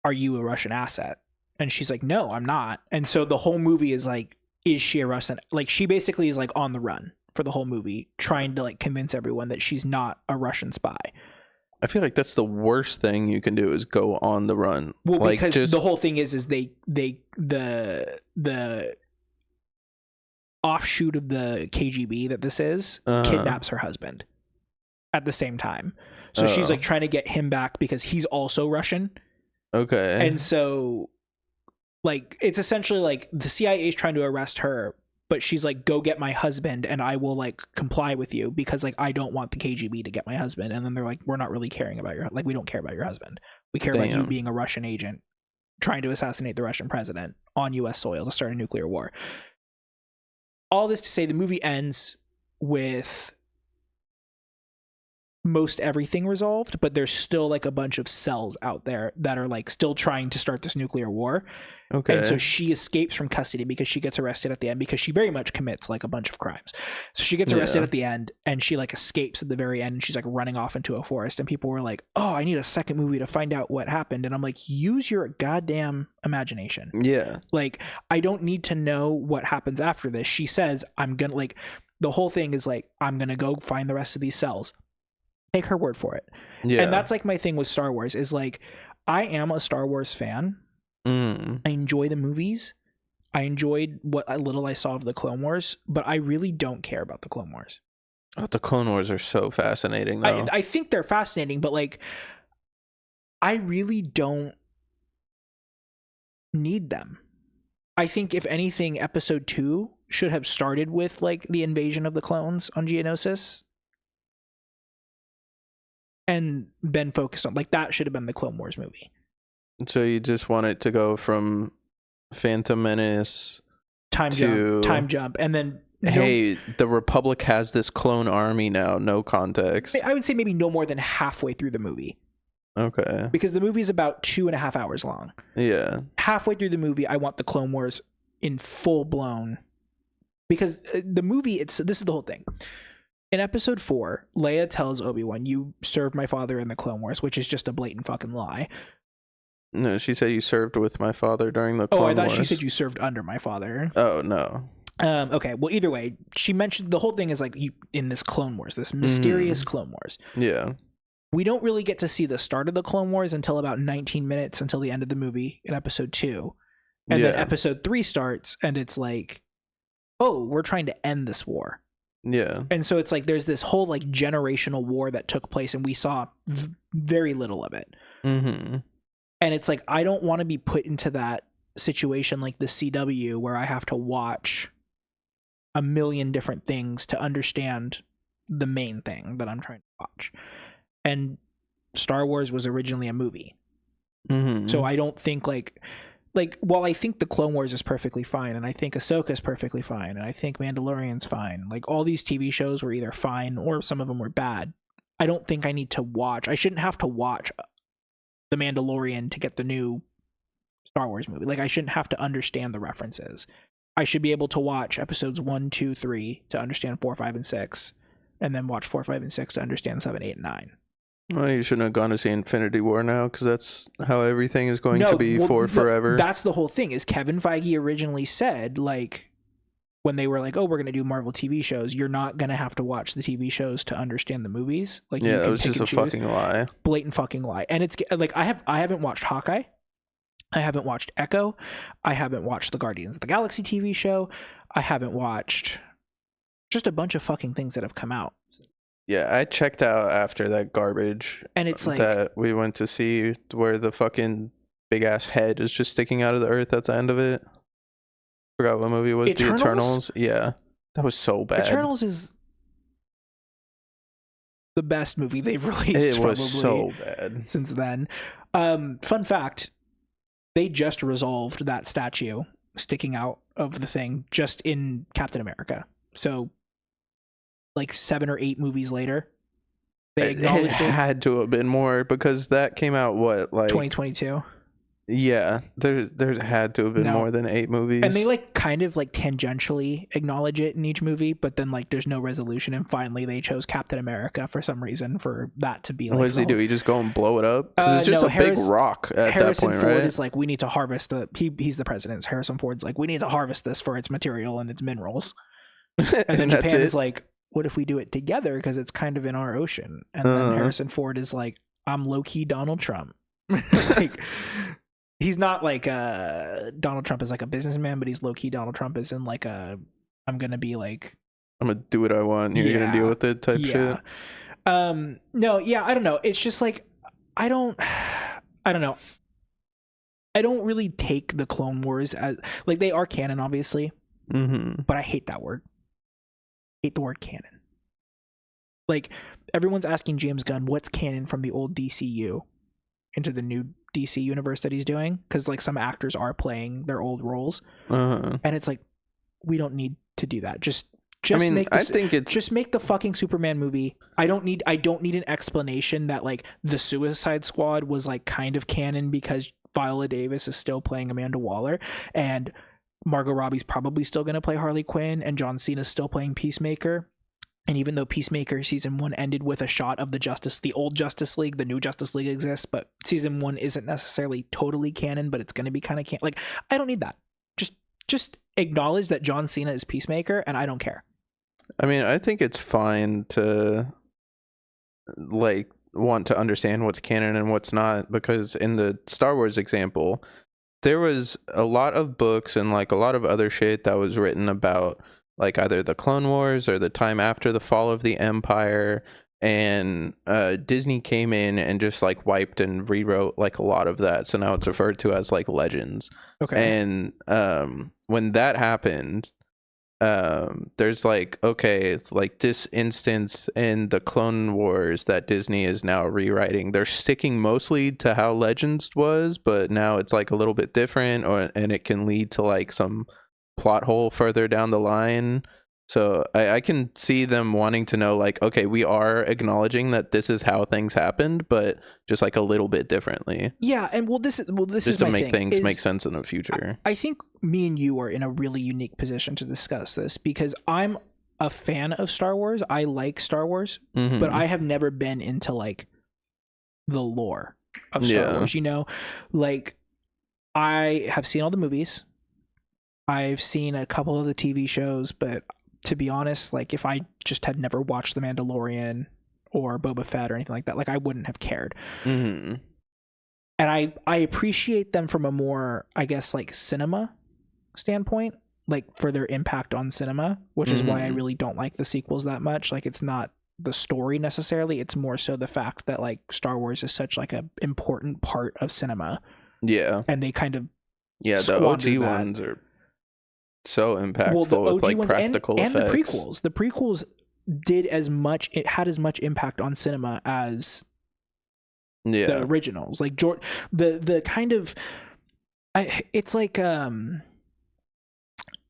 are you a Russian asset? And she's like, no, I'm not. And so the whole movie is like, is she a Russian? Like, she basically is like on the run for the whole movie, trying to like convince everyone that she's not a Russian spy. I feel like that's the worst thing you can do, is go on the run. Well, like, because the whole thing is the offshoot of the KGB that this is kidnaps her husband at the same time. So she's like trying to get him back because he's also Russian. Okay. And so like, it's essentially like the CIA is trying to arrest her, but she's like, go get my husband and I will like comply with you because like I don't want the KGB to get my husband. And then they're like, we're not really caring about we don't care about your husband. We care about you being a Russian agent trying to assassinate the Russian president on US soil to start a nuclear war. All this to say, the movie ends with most everything resolved, but there's still like a bunch of cells out there that are like still trying to start this nuclear war. Okay. And so she escapes from custody because she gets arrested at the end, because she very much commits like a bunch of crimes. So she gets arrested at the end, and she like escapes at the very end, and she's like running off into a forest, and people were like, oh, I need a second movie to find out what happened. And I'm like, use your goddamn imagination. Yeah. Like, I don't need to know what happens after this. She says, I'm gonna, like, the whole thing is like, I'm gonna go find the rest of these cells. Take her word for it. Yeah. And that's like my thing with Star Wars, is like, I am a Star Wars fan. I enjoy the movies. I enjoyed what little I saw of the Clone Wars, but I really don't care about the Clone Wars. Oh, the Clone Wars are so fascinating, though. I think they're fascinating, but like, I really don't need them. I think if anything, episode 2 should have started with like the invasion of the clones on Geonosis and been focused on, like, that should have been the Clone Wars movie. So you just want it to go from Phantom Menace time jump, and then hey, the Republic has this clone army now. No context. I would say maybe no more than halfway through the movie. Okay. Because the movie is about 2.5 hours long. Yeah. Halfway through the movie, I want the Clone Wars in full blown. Because the movie, this is the whole thing. In episode 4, Leia tells Obi-Wan, "You served my father in the Clone Wars," which is just a blatant fucking lie. No, she said you served with my father during the Clone Wars. Oh, I thought she said you served under my father. Oh, no. Okay, well, either way, she mentioned the whole thing is like, you in this Clone Wars, this mysterious Clone Wars. Yeah. We don't really get to see the start of the Clone Wars until about 19 minutes until the end of the movie in episode 2. And then episode 3 starts, and it's like, oh, we're trying to end this war. Yeah. And so it's like there's this whole like generational war that took place, and we saw very little of it. Mm-hmm. And it's like, I don't want to be put into that situation like the CW where I have to watch a million different things to understand the main thing that I'm trying to watch. And Star Wars was originally a movie. Mm-hmm. So I don't think like while I think the Clone Wars is perfectly fine, and I think Ahsoka is perfectly fine, and I think Mandalorian's fine, like all these TV shows were either fine or some of them were bad. I don't think I need to watch. I shouldn't have to watch The Mandalorian to get the new Star Wars movie. Like, I shouldn't have to understand the references. I should be able to watch episodes 1, 2, 3 to understand 4, 5, and 6, and then watch 4, 5, and 6 to understand 7, 8, and 9. Well, you shouldn't have gone to see Infinity War now, because that's how everything is going to be forever. That's the whole thing, is Kevin Feige originally said, like, when they were like, oh, we're going to do Marvel TV shows, you're not going to have to watch the TV shows to understand the movies. Like, yeah, that was just a fucking lie. Blatant fucking lie. And it's like, I haven't watched Hawkeye. I haven't watched Echo. I haven't watched the Guardians of the Galaxy TV show. I haven't watched just a bunch of fucking things that have come out. Yeah, I checked out after that garbage. And it's like that we went to see, where the fucking big ass head is just sticking out of the earth at the end of it. Forgot what movie it was. Eternals? The Eternals. Yeah, that was so bad. Eternals is the best movie they've released. It was so bad since then. Fun fact: they just resolved that statue sticking out of the thing just in Captain America. So, like 7 or 8 movies later, they acknowledged it. Had to have been more, because that came out what, like 2022. Yeah, there's had to have been more than 8 movies. And they like kind of like tangentially acknowledge it in each movie, but then like there's no resolution, and finally they chose Captain America for some reason for that to be like. What does he do? He just go and blow it up? Because it's just a big rock at Harrison that point, Ford right? is like, we need to harvest he's the president. Harrison Ford's like, we need to harvest this for its material and its minerals. And then Japan is like, what if we do it together, because it's kind of in our ocean? And then Harrison Ford is like, I'm low-key Donald Trump. Like, he's not like Donald Trump is like a businessman, but he's low-key Donald Trump is in like a, I'm gonna be like, I'm gonna do what I want, you're gonna deal with it type shit. No, yeah, I don't know. It's just like, I don't know. I don't really take the Clone Wars as, like, they are canon, obviously, but I hate that word. I hate the word canon. Like, everyone's asking James Gunn what's canon from the old DCU into the new DC universe that he's doing, because like some actors are playing their old roles, and it's like, we don't need to do that. Just Just make the fucking Superman movie. I don't need an explanation that like the Suicide Squad was like kind of canon because Viola Davis is still playing Amanda Waller and Margot Robbie's probably still going to play Harley Quinn and John Cena's still playing Peacemaker. And even though Peacemaker season 1 ended with a shot of the old Justice League, the new Justice League exists, but season 1 isn't necessarily totally canon, but it's going to be kind of canon. Like, I don't need that. Just acknowledge that John Cena is Peacemaker, and I don't care. I mean, I think it's fine to like want to understand what's canon and what's not, because in the Star Wars example, there was a lot of books and like a lot of other shit that was written about like either the Clone Wars or the time after the fall of the Empire, and Disney came in and just like wiped and rewrote like a lot of that, so now it's referred to as like legends. Okay. And when that happened, there's like, okay, it's like this instance in the Clone Wars that Disney is now rewriting, they're sticking mostly to how Legends was, but now it's like a little bit different, and it can lead to like some plot hole further down the line. So I can see them wanting to know like, okay, we are acknowledging that this is how things happened, but just like a little bit differently. Yeah, and this just is to my make thing, things make sense in the future. I think me and you are in a really unique position to discuss this because I'm a fan of Star Wars. I like Star Wars, but I have never been into like the lore of Star Wars, you know? Like, I have seen all the movies. I've seen a couple of the TV shows, but to be honest, like if I just had never watched The Mandalorian or Boba Fett or anything like that, like I wouldn't have cared. Mm-hmm. And I appreciate them from a more, I guess, like cinema standpoint, like for their impact on cinema, which is why I really don't like the sequels that much. Like it's not the story necessarily, it's more so the fact that like Star Wars is such like a important part of cinema. Yeah. And they kind of the OG ones are so impactful with like practical effects. And the prequels had as much impact on cinema as the originals. Like the kind of it's like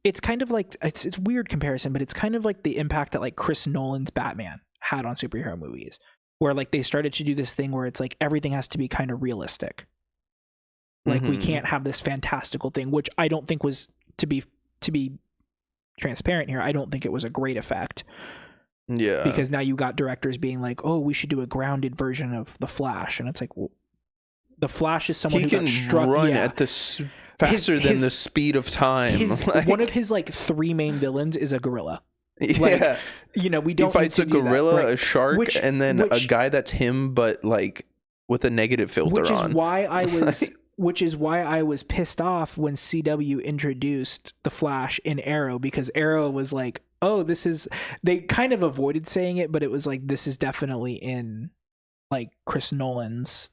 it's kind of like it's weird comparison, but it's kind of like the impact that like Chris Nolan's Batman had on superhero movies, where like they started to do this thing where it's like everything has to be kind of realistic. Like we can't have this fantastical thing, which I don't think was, to be transparent here, I don't think it was a great effect. Yeah. Because now you got directors being like, oh, we should do a grounded version of the Flash. And it's like, well, the Flash is someone who can got struck, run at the faster than the speed of time. One of his like 3 main villains is a gorilla. Yeah. Like, you know, we don't. He fights a gorilla, right? A shark, and then a guy that's him, but like with a negative filter on. Which is why I was pissed off when CW introduced the Flash in Arrow, because Arrow was like, oh, they kind of avoided saying it, but it was like, this is definitely in like Chris Nolan's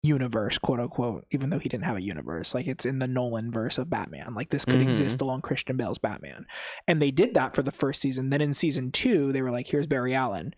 universe, quote unquote, even though he didn't have a universe. Like it's in the Nolan verse of Batman. Like this could exist along Christian Bale's Batman. And they did that for the first season. Then in season 2, they were like, here's Barry Allen.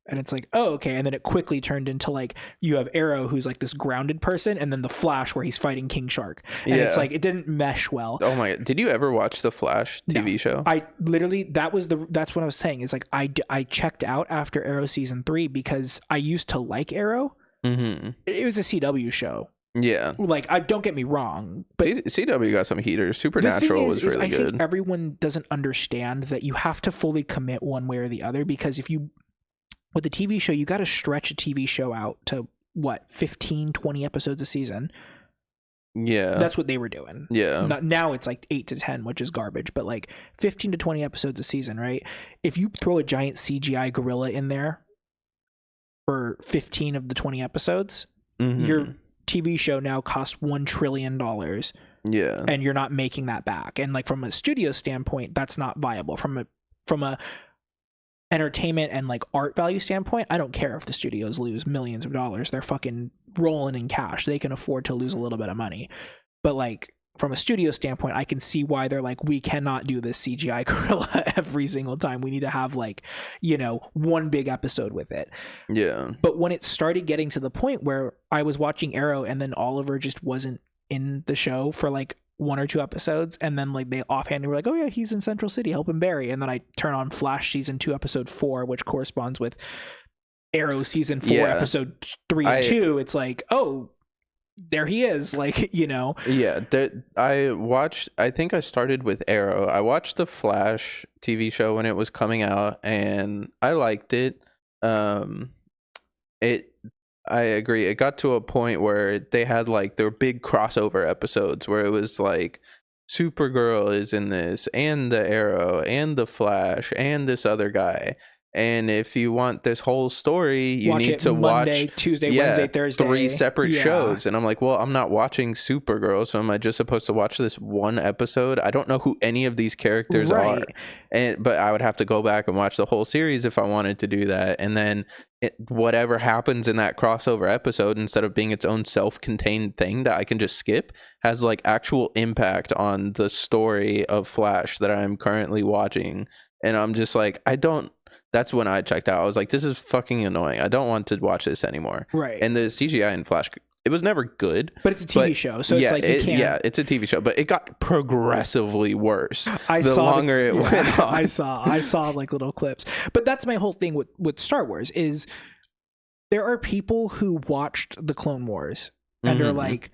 And it's like, oh, okay. And then it quickly turned into like, you have Arrow, who's like this grounded person, and then the Flash, where he's fighting King Shark. And it's like, it didn't mesh well. Oh my God. Did you ever watch the Flash TV show? I literally, that's what I was saying, is like, I checked out after Arrow season 3 because I used to like Arrow. It was a CW show. Yeah. Like, don't get me wrong, but CW got some heaters. Supernatural was really good. I think everyone doesn't understand that you have to fully commit one way or the other, because with a TV show, you got to stretch a TV show out to what, 15, 20 episodes a season. Yeah. That's what they were doing. Yeah. Now it's like 8 to 10, which is garbage, but like 15 to 20 episodes a season, right? If you throw a giant CGI gorilla in there for 15 of the 20 episodes, your TV show now costs $1 trillion. Yeah. And you're not making that back. And like from a studio standpoint, that's not viable. From a entertainment and like art value standpoint, I don't care if the studios lose millions of dollars. They're fucking rolling in cash. They can afford to lose a little bit of money. But like from a studio standpoint, I can see why they're like, we cannot do this CGI gorilla every single time. We need to have like, you know, one big episode with it. Yeah. But when it started getting to the point where I was watching Arrow and then Oliver just wasn't in the show for like 1 or 2 episodes, and then like they offhandedly were like, oh yeah, he's in Central City helping Barry, and then I turn on Flash season 2 episode 4, which corresponds with Arrow season 4 episode 3 and 2. It's like, oh, there he is, like, you know. Yeah, I think I started with Arrow. I watched the Flash TV show when it was coming out, and I liked it. I agree. It got to a point where they had like their big crossover episodes where it was like Supergirl is in this, and the Arrow, and the Flash, and this other guy. And if you want this whole story, you need to Monday, watch Tuesday, Wednesday, Thursday, 3 separate shows. And I'm like, well, I'm not watching Supergirl, so am I just supposed to watch this one episode? I don't know who any of these characters are, but I would have to go back and watch the whole series if I wanted to do that. And then whatever happens in that crossover episode, instead of being its own self-contained thing that I can just skip, has like actual impact on the story of Flash that I'm currently watching. And I'm just like, that's when I checked out. I was like, this is fucking annoying. I don't want to watch this anymore. Right. And the CGI in Flash, it was never good. But it's a TV show, so it's like you can't... Yeah, it's a TV show, but it got progressively worse the longer it went on. I saw like little clips. But that's my whole thing with Star Wars is there are people who watched the Clone Wars and are like,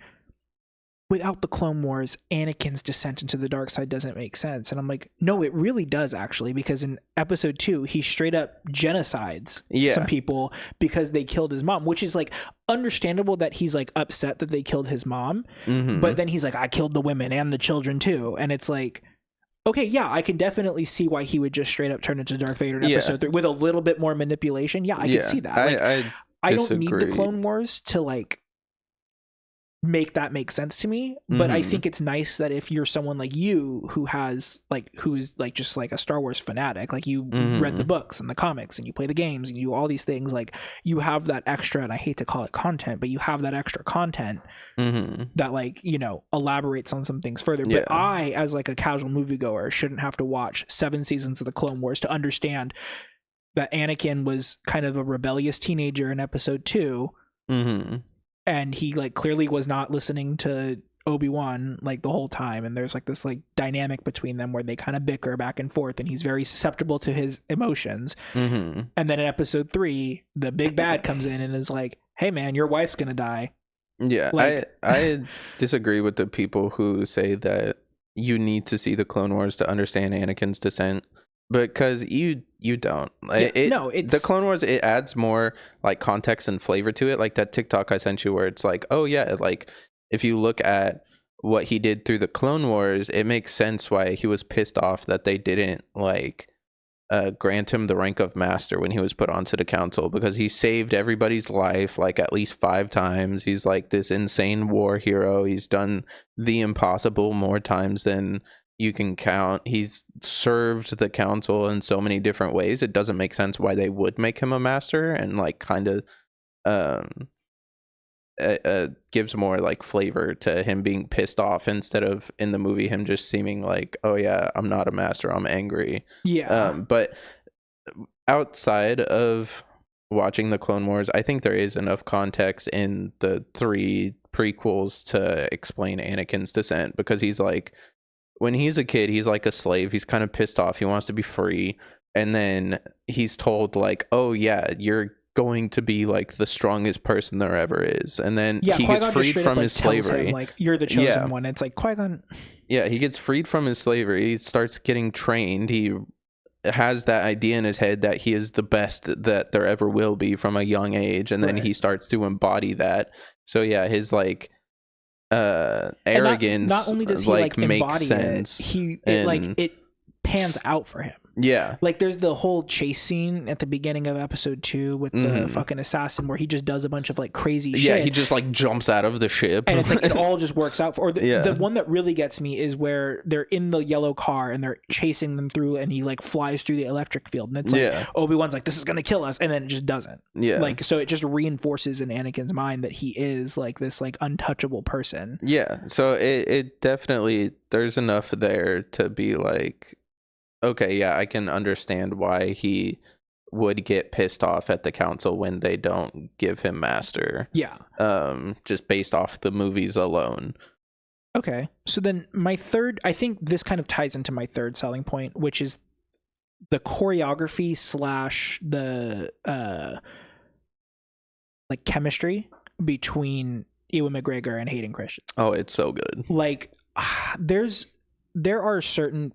without the Clone Wars, Anakin's descent into the dark side doesn't make sense. And I'm like, no, it really does, actually, because in episode 2, he straight up genocides some people because they killed his mom, which is like understandable that he's like upset that they killed his mom. But then he's like, I killed the women and the children too. And it's like, okay, yeah, I can definitely see why he would just straight up turn into Darth Vader in episode 3 with a little bit more manipulation. Yeah, I can see that. Like, I don't need the Clone Wars to like make that make sense to me, but I think it's nice that if you're someone like you who's like just like a Star Wars fanatic, like you read the books and the comics and you play the games and you do all these things, like you have that extra, and I hate to call it content, but you have that extra content that like, you know, elaborates on some things further. But I, as like a casual moviegoer, shouldn't have to watch 7 seasons of the Clone Wars to understand that Anakin was kind of a rebellious teenager in episode 2. And he like clearly was not listening to Obi-Wan like the whole time, and there's like this like dynamic between them where they kind of bicker back and forth, and he's very susceptible to his emotions. And then in episode 3, the big bad comes in and is like, hey man, your wife's gonna die. Like, I disagree with the people who say that you need to see the Clone Wars to understand Anakin's descent, because you don't. It's the Clone Wars, it adds more like context and flavor to it, like that TikTok I sent you where it's like, oh yeah, like if you look at what he did through the Clone Wars, it makes sense why he was pissed off that they didn't like grant him the rank of master when he was put onto the council, because he saved everybody's life like at least 5 times. He's like this insane war hero. He's done the impossible more times than you can count. He's served the council in so many different ways. It doesn't make sense why they would make him a master, and like kind of gives more like flavor to him being pissed off instead of in the movie him just seeming like, oh yeah, I'm not a master, I'm angry. But outside of watching the Clone Wars, I think there is enough context in the 3 prequels to explain Anakin's descent, because he's like, when he's a kid, he's like a slave. He's kind of pissed off. He wants to be free. And then he's told like, oh yeah, you're going to be like the strongest person there ever is. And then he gets freed from his slavery. Him, like, you're the chosen one. It's like, Qui-Gon. Yeah, he gets freed from his slavery. He starts getting trained. He has that idea in his head that he is the best that there ever will be from a young age. And then he starts to embody that. So yeah, his like arrogance not only does he like makes sense, it pans out for him. Yeah, like there's the whole chase scene at the beginning of episode 2 with the fucking assassin where he just does a bunch of like crazy shit. Yeah, he just like jumps out of the ship, and it's like it all just works out. The one that really gets me is where they're in the yellow car and they're chasing them through, and he like flies through the electric field, and it's like Obi-Wan's like, this is gonna kill us, and then it just doesn't. Like, so it just reinforces in Anakin's mind that he is like this like untouchable person. So it definitely, there's enough there to be like, okay, yeah, I can understand why he would get pissed off at the council when they don't give him master. Just based off the movies alone. Okay. So then my third, I think this kind of ties into my third selling point, which is the choreography / the like chemistry between Ewan McGregor and Hayden Christensen. Oh, it's so good. Like there are certain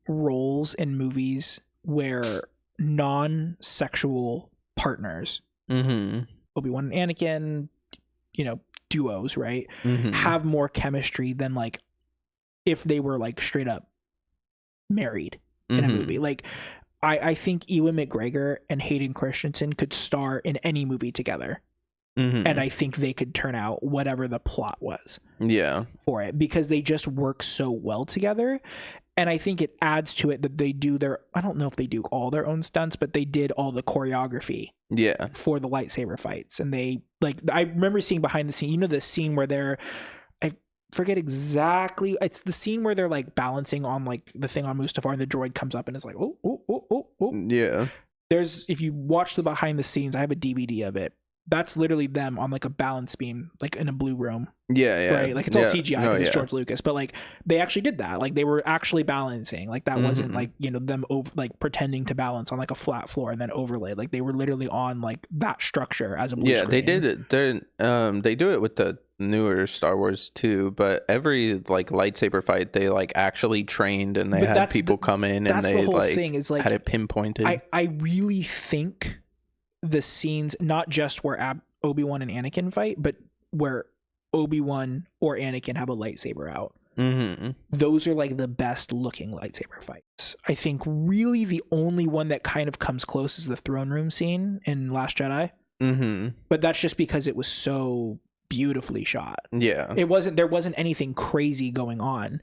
roles in movies where non-sexual partners, Obi-Wan and Anakin, duos, right, have more chemistry than like if they were like straight up married in a movie. Like I think Ewan McGregor and Hayden Christensen could star in any movie together. And I think they could turn out whatever the plot was for it, because they just work so well together. And I think it adds to it that they do I don't know if they do all their own stunts, but they did all the choreography for the lightsaber fights. And they I remember seeing behind the scene, the scene where I forget exactly, it's the scene where they're like balancing on like the thing on Mustafar and the droid comes up and it's like, oh. Yeah. If you watch the behind the scenes, I have a DVD of it. That's literally them on like a balance beam, like in a blue room. Yeah. Right. Like it's all CGI because it's George Lucas, but like they actually did that. Like they were actually balancing. Like that wasn't like, them like pretending to balance on like a flat floor and then overlaid. Like they were literally on like that structure as a blue screen. They did it. They do it with the newer Star Wars too, but every like lightsaber fight they like actually trained and they had people come in and they like thing is, like, had it pinpointed. I really think the scenes, not just where Obi-Wan and Anakin fight, but where Obi-Wan or Anakin have a lightsaber out. Those are like the best looking lightsaber fights. I think really the only one that kind of comes close is the throne room scene in Last Jedi. But that's just because it was so beautifully shot. Yeah. There wasn't anything crazy going on.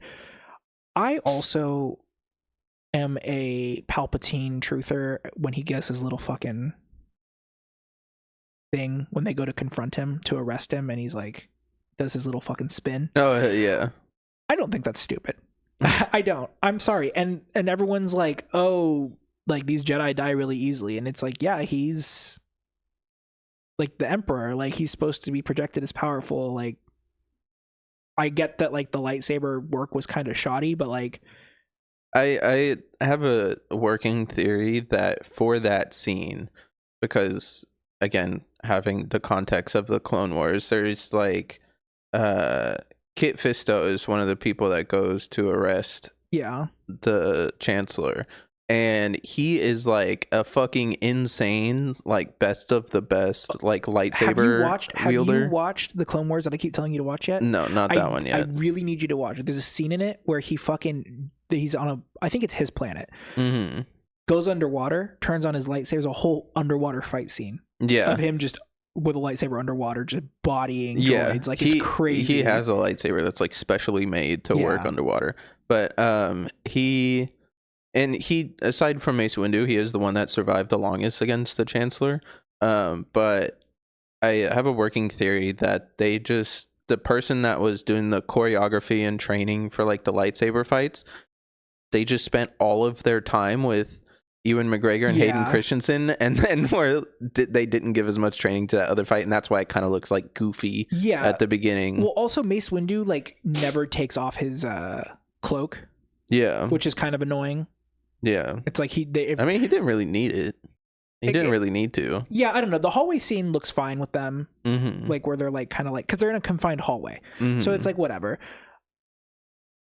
I also am a Palpatine truther when he gets his little fucking thing when they go to confront him to arrest him and he's like does his little fucking spin. Oh yeah. I don't think that's stupid. I don't. I'm sorry. And everyone's like, oh, like these Jedi die really easily, and it's like, yeah, he's like the Emperor, like he's supposed to be projected as powerful. Like I get that like the lightsaber work was kind of shoddy, but like I have a working theory that for that scene, because again, having the context of the Clone Wars, there's like Kit Fisto is one of the people that goes to arrest the Chancellor, and he is like a fucking insane, like best of the best, like lightsaber wielder. Have you watched the Clone Wars that I keep telling you to watch yet? No, not that one yet. I really need you to watch it. There's a scene in it where he's on I think it's his planet, goes underwater, turns on his lightsaber. There's a whole underwater fight scene of him just with a lightsaber underwater, just bodying droids. Like it's crazy. He has a lightsaber that's like specially made to work underwater. But he aside from Mace Windu, he is the one that survived the longest against the Chancellor. But I have a working theory that the person that was doing the choreography and training for like the lightsaber fights, they just spent all of their time with Ewan McGregor and Hayden Christensen, and then they didn't give as much training to that other fight, and that's why it kind of looks like goofy at the beginning. Well, also Mace Windu like never takes off his cloak, which is kind of annoying. It's like he didn't really need it. He didn't really need to. Yeah, I don't know. The hallway scene looks fine with them, like where they're like kind of like, because they're in a confined hallway, so it's like whatever.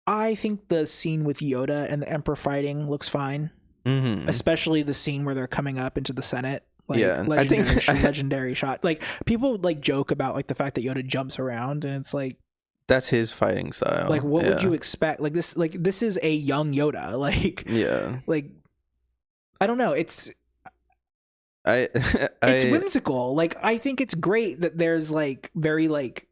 I think the scene with Yoda and the Emperor fighting looks fine. Especially the scene where they're coming up into the Senate. Like, legendary shot. Like people like joke about like the fact that Yoda jumps around, and it's like that's his fighting style. Like what would you expect? Like this is a young Yoda. Like like I don't know. It's whimsical. Like I think it's great that there's like very like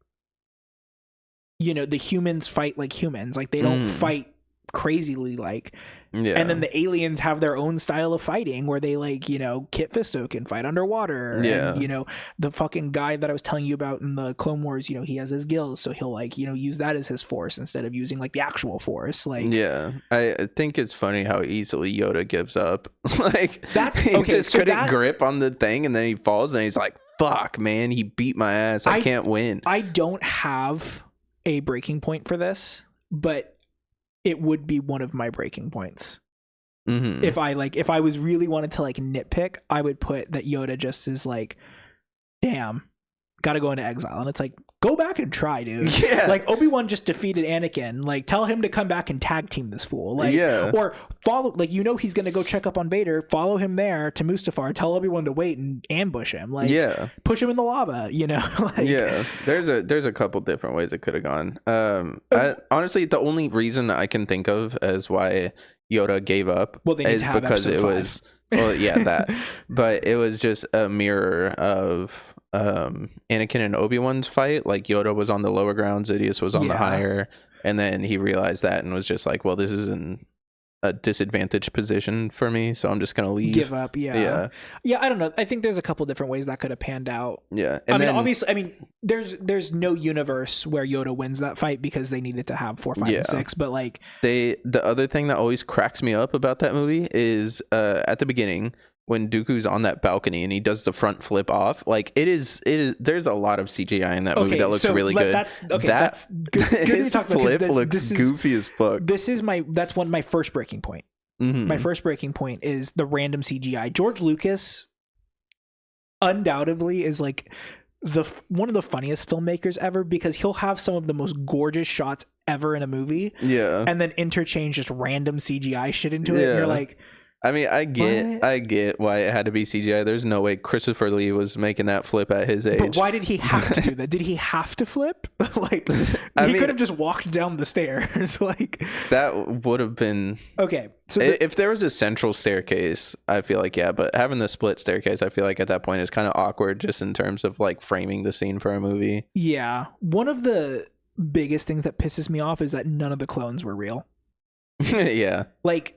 the humans fight like humans. Like they don't fight crazily like. And then the aliens have their own style of fighting where they like, Kit Fisto can fight underwater. And, the fucking guy that I was telling you about in the Clone Wars, he has his gills, so he'll like, use that as his force instead of using like the actual force. Like, I think it's funny how easily Yoda gives up. Like that's he just couldn't grip on the thing, and then he falls, and he's like, "Fuck, man, he beat my ass. I can't win." I don't have a breaking point for this, but it would be one of my breaking points. Mm-hmm. If I was really wanted to like nitpick, I would put that Yoda just is like, damn, gotta go into exile. And it's like, go back and try, dude. Yeah. Like, Obi-Wan just defeated Anakin. Like, tell him to come back and tag team this fool. Like, yeah. Or follow, like, you know he's gonna go check up on Vader. Follow him there to Mustafar. Tell Obi-Wan to wait and ambush him. Like, yeah. Push him in the lava, you know? Like, yeah. There's a couple different ways it could have gone. Honestly, the only reason I can think of as why Yoda gave up is because it was... Well, yeah, that. But it was just a mirror of Anakin and Obi-Wan's fight. Like, Yoda was on the lower ground, Sidious was on the higher, and then he realized that and was just like, well, this is a disadvantaged position for me, so I'm just gonna leave. Give up. Yeah. I don't know. I think there's a couple different ways that could have panned out. Yeah. And obviously, there's no universe where Yoda wins that fight because they needed to have 4, 5, and 6. But like, the other thing that always cracks me up about that movie is at the beginning when Dooku's on that balcony and he does the front flip off. Like, it is there's a lot of CGI in that movie that looks really good. That's good. His flip looks goofy as fuck. That's my first breaking point. Mm-hmm. My first breaking point is the random CGI. George Lucas undoubtedly is like one of the funniest filmmakers ever, because he'll have some of the most gorgeous shots ever in a movie. Yeah. And then interchange just random CGI shit into it. And you're like, I mean, I get why it had to be CGI. There's no way Christopher Lee was making that flip at his age. But why did he have to do that? Did he have to flip? Like, he could have just walked down the stairs. Like, that would have been okay. So if there was a central staircase, I feel like but having the split staircase, I feel like at that point is kind of awkward, just in terms of like framing the scene for a movie. Yeah, one of the biggest things that pisses me off is that none of the clones were real. Yeah, like.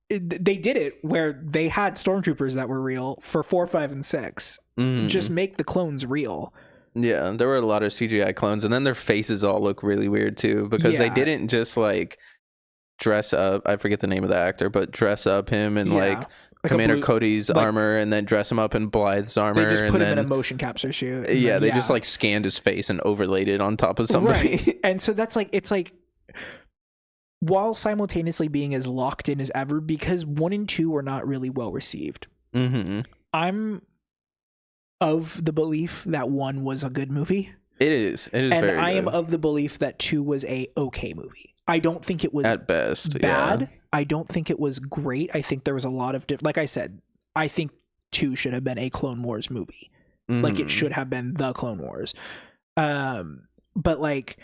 They did it where they had stormtroopers that were real for 4, 5, and 6. Mm-hmm. Just make the clones real. Yeah, there were a lot of CGI clones, and then their faces all look really weird too, because they didn't just like dress up. I forget the name of the actor, but dress up him in like Commander Cody's armor, and then dress him up in Blythe's armor. They just put him in a motion capture suit. Yeah, they just like scanned his face and overlaid it on top of somebody. Right. And so that's like, it's like, while simultaneously being as locked in as ever, because 1 and 2 were not really well received. Mm-hmm. I'm of the belief that 1 was a good movie. It is and very I good. am of the belief that 2 was a okay movie. I don't think it was at best bad. Yeah. I don't think it was great. I think there was a lot of like I said, I think 2 should have been a Clone Wars movie. Mm-hmm. Like, it should have been the Clone Wars. But like,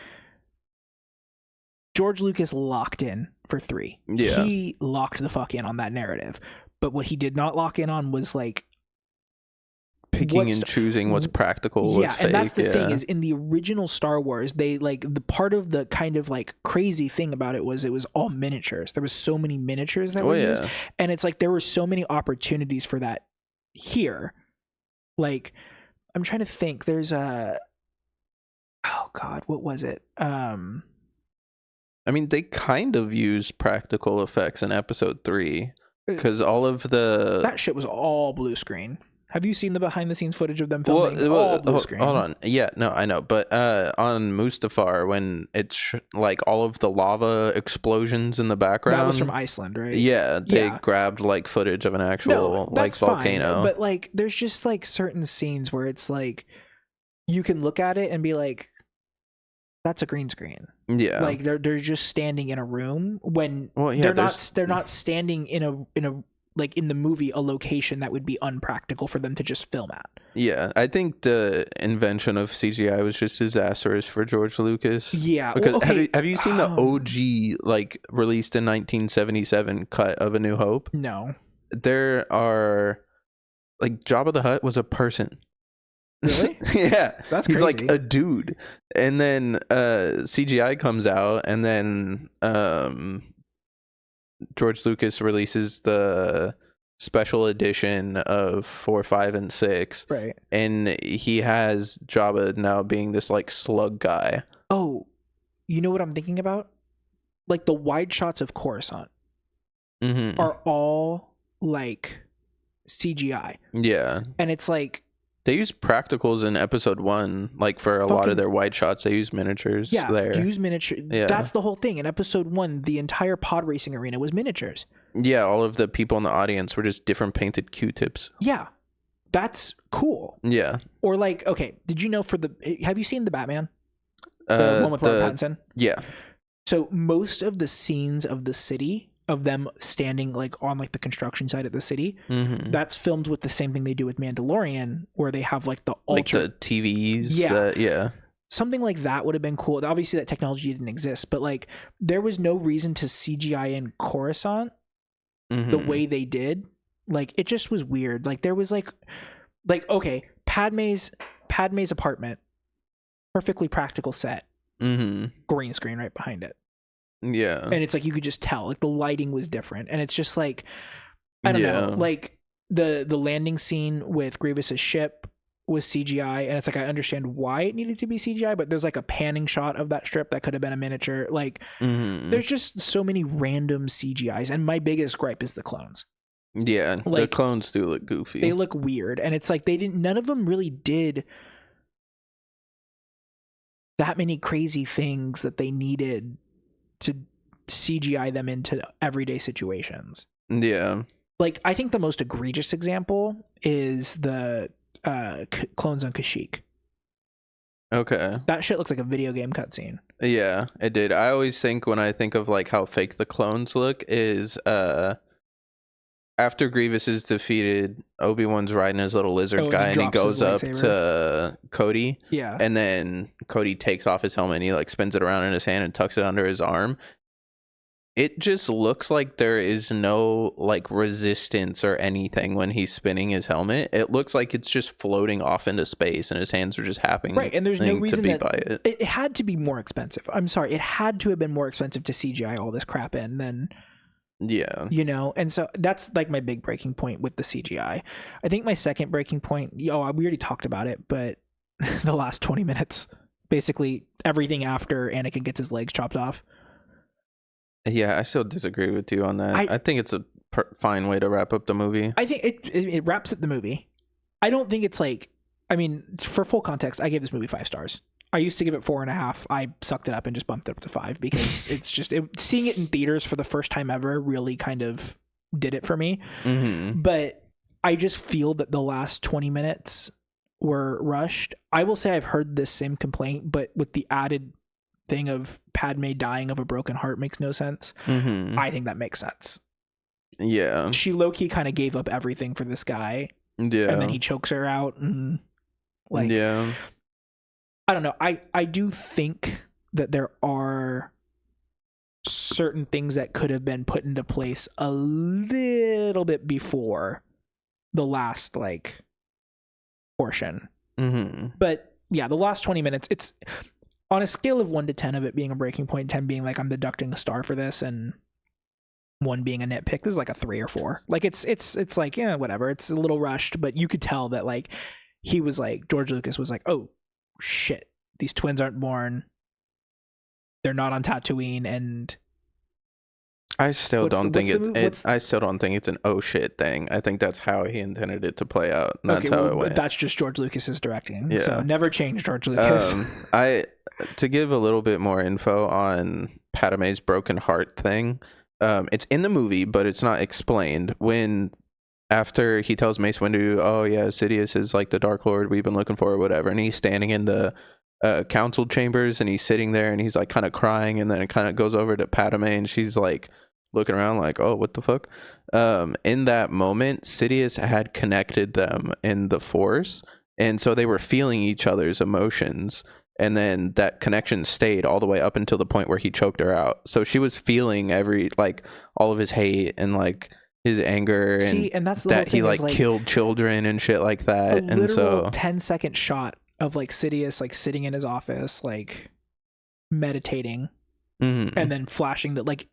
George Lucas locked in for 3. Yeah. He locked the fuck in on that narrative. But what he did not lock in on was like picking and choosing what's practical, what's fake. And that's the thing, is in the original Star Wars, they like, the part of the kind of like crazy thing about it was all miniatures. There was so many miniatures that were used. And it's like there were so many opportunities for that here. Like, I'm trying to think. There's oh God, what was it? I mean, they kind of used practical effects in episode 3, because all of that shit was all blue screen. Have you seen the behind the scenes footage of them filming? All blue screen. Hold on. Yeah, no, I know. But on Mustafar, when it's like all of the lava explosions in the background. That was from Iceland, right? Yeah, they grabbed like footage of an actual like volcano. Fine, but like, there's just like certain scenes where it's like, you can look at it and be like, that's a green screen. Yeah, like they're just standing in a room when they're not standing in a like in the movie a location that would be unpractical for them to just film at. Yeah, I think the invention of CGI was just disastrous for George Lucas. Yeah, because have you seen the OG like released in 1977 cut of A New Hope? No. There are like Jabba the Hutt was a person. Really? Yeah, that's he's crazy. like a dude, and then CGI comes out, and then George Lucas releases the special edition of 4, 5, and 6, right? And he has Jabba now being this like slug guy. Oh, you know what I'm thinking about? Like the wide shots of Coruscant are all like CGI. Yeah, and it's like, They use practicals in episode 1, like for a lot of their wide shots. They use miniatures. Yeah, there. use miniatures. Yeah. That's the whole thing. In episode 1, the entire pod racing arena was miniatures. Yeah, all of the people in the audience were just different painted Q-tips. Yeah, that's cool. Yeah. Or like, okay, did you know have you seen the Batman? The one with Robert Pattinson? Yeah. So most of the scenes of the city, of them standing like on like the construction side of the city, that's filmed with the same thing they do with Mandalorian, where they have like the ultra like the TVs. Yeah. Something like that would have been cool. Obviously that technology didn't exist, but like there was no reason to CGI in Coruscant the way they did. Like it just was weird. Like there was like okay, Padme's apartment, perfectly practical set, green screen right behind it. Yeah. And it's like you could just tell like the lighting was different, and it's just like I don't know, like the landing scene with Grievous's ship was CGI, and it's like I understand why it needed to be CGI, but there's like a panning shot of that strip that could have been a miniature. Like there's just so many random CGIs, and my biggest gripe is the clones. Yeah, like, the clones do look goofy. They look weird, and it's like none of them really did that many crazy things that they needed to CGI them into everyday situations. Yeah. Like, I think the most egregious example is the clones on Kashyyyk. Okay. That shit looked like a video game cutscene. Yeah, it did. I always think when I think of like how fake the clones look is after Grievous is defeated, Obi-Wan's riding his little lizard guy, and he goes up to Cody. Yeah. And then Cody takes off his helmet and he like spins it around in his hand and tucks it under his arm. It just looks like there is no like resistance or anything when he's spinning his helmet. It looks like it's just floating off into space and his hands are just happening. Right, and there's no reason to be that by it. It had to be more expensive. I'm sorry, it had to have been more expensive to CGI all this crap in than... Yeah. You know, and so that's like my big breaking point with the CGI. I think my second breaking point, we already talked about it, but the last 20 minutes, basically everything after Anakin gets his legs chopped off. Yeah, I still disagree with you on that. I think it's a fine way to wrap up the movie. I think it wraps up the movie. I don't think it's like, I mean, for full context, I gave this movie 5 stars. I used to give it 4.5. I sucked it up and just bumped it up to 5 because it's just seeing it in theaters for the first time ever really kind of did it for me. But I just feel that the last 20 minutes were rushed. I will say I've heard this same complaint, but with the added thing of Padme dying of a broken heart makes no sense. I think that makes sense. Yeah. She low-key kind of gave up everything for this guy. Yeah. And then he chokes her out and like... Yeah. I don't know. I do think that there are certain things that could have been put into place a little bit before the last like portion. But yeah, the last 20 minutes, it's on a scale of 1 to 10 of it being a breaking point, 10 being like I'm deducting a star for this, and 1 being a nitpick. This is like a 3 or 4. Like it's like, yeah, whatever. It's a little rushed, but you could tell that like he was like, George Lucas was like, oh shit, these twins aren't born, they're not on Tatooine, and I still don't think it's an oh shit thing. I think that's how he intended it to play out. That's how it went. That's just George Lucas's directing. Yeah. So never change George Lucas. To give a little bit more info on Padme's broken heart thing, it's in the movie, but it's not explained. After he tells Mace Windu, oh yeah, Sidious is like the Dark Lord we've been looking for or whatever, and he's standing in the council chambers and he's sitting there and he's like kind of crying, and then it kind of goes over to Padme and she's like looking around like, oh, what the fuck? In that moment, Sidious had connected them in the Force, and so they were feeling each other's emotions, and then that connection stayed all the way up until the point where he choked her out. So she was feeling all of his hate and like his anger, and that's that he like killed children and shit like that. And so 10-second shot of like Sidious like sitting in his office like meditating, and then flashing that, like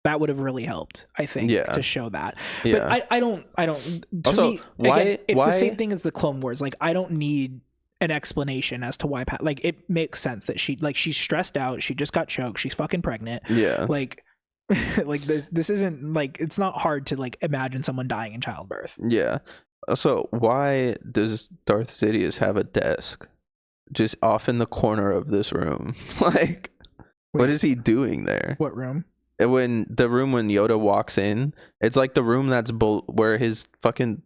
that would have really helped, I think, to show that. Yeah. But I don't to also, me, again, it's the same thing as the Clone Wars. Like I don't need an explanation as to why like it makes sense that she's stressed out, she just got choked, she's fucking pregnant. Yeah. Like like this isn't like, it's not hard to like imagine someone dying in childbirth. Yeah. So why does Darth Sidious have a desk just off in the corner of this room? Like, what is he doing there? What room? When Yoda walks in, it's like the room that's where his fucking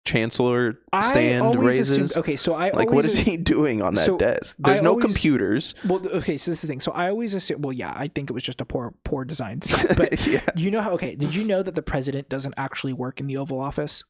chancellor stand raises. What is he doing on that desk? There's no computers. Well, okay, so this is the thing. So I always assume. Well, yeah, I think it was just a poor design set. But yeah. You know how? Okay, did you know that the president doesn't actually work in the Oval Office?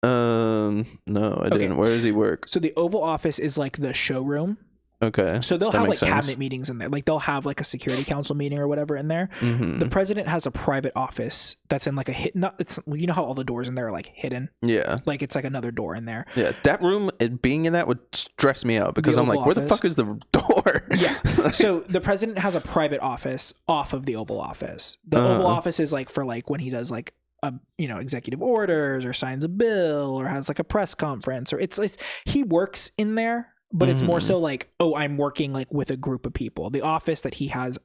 No, I didn't. Where does he work? So the Oval Office is like the showroom. Okay. So they'll have like cabinet meetings in there. Like they'll have like a security council meeting or whatever in there. Mm-hmm. The president has a private office that's in like a hit. Not it's you know how all the doors in there are like hidden. Yeah. Like it's like another door in there. Yeah. That room, being in that would stress me out because I'm like, where the fuck is the door? Yeah. So the president has a private office off of the Oval Office. The Oval Office is like for like when he does like executive orders or signs a bill or has like a press conference or it's he works in there, but it's more so like, oh, I'm working like with a group of people. The office that he has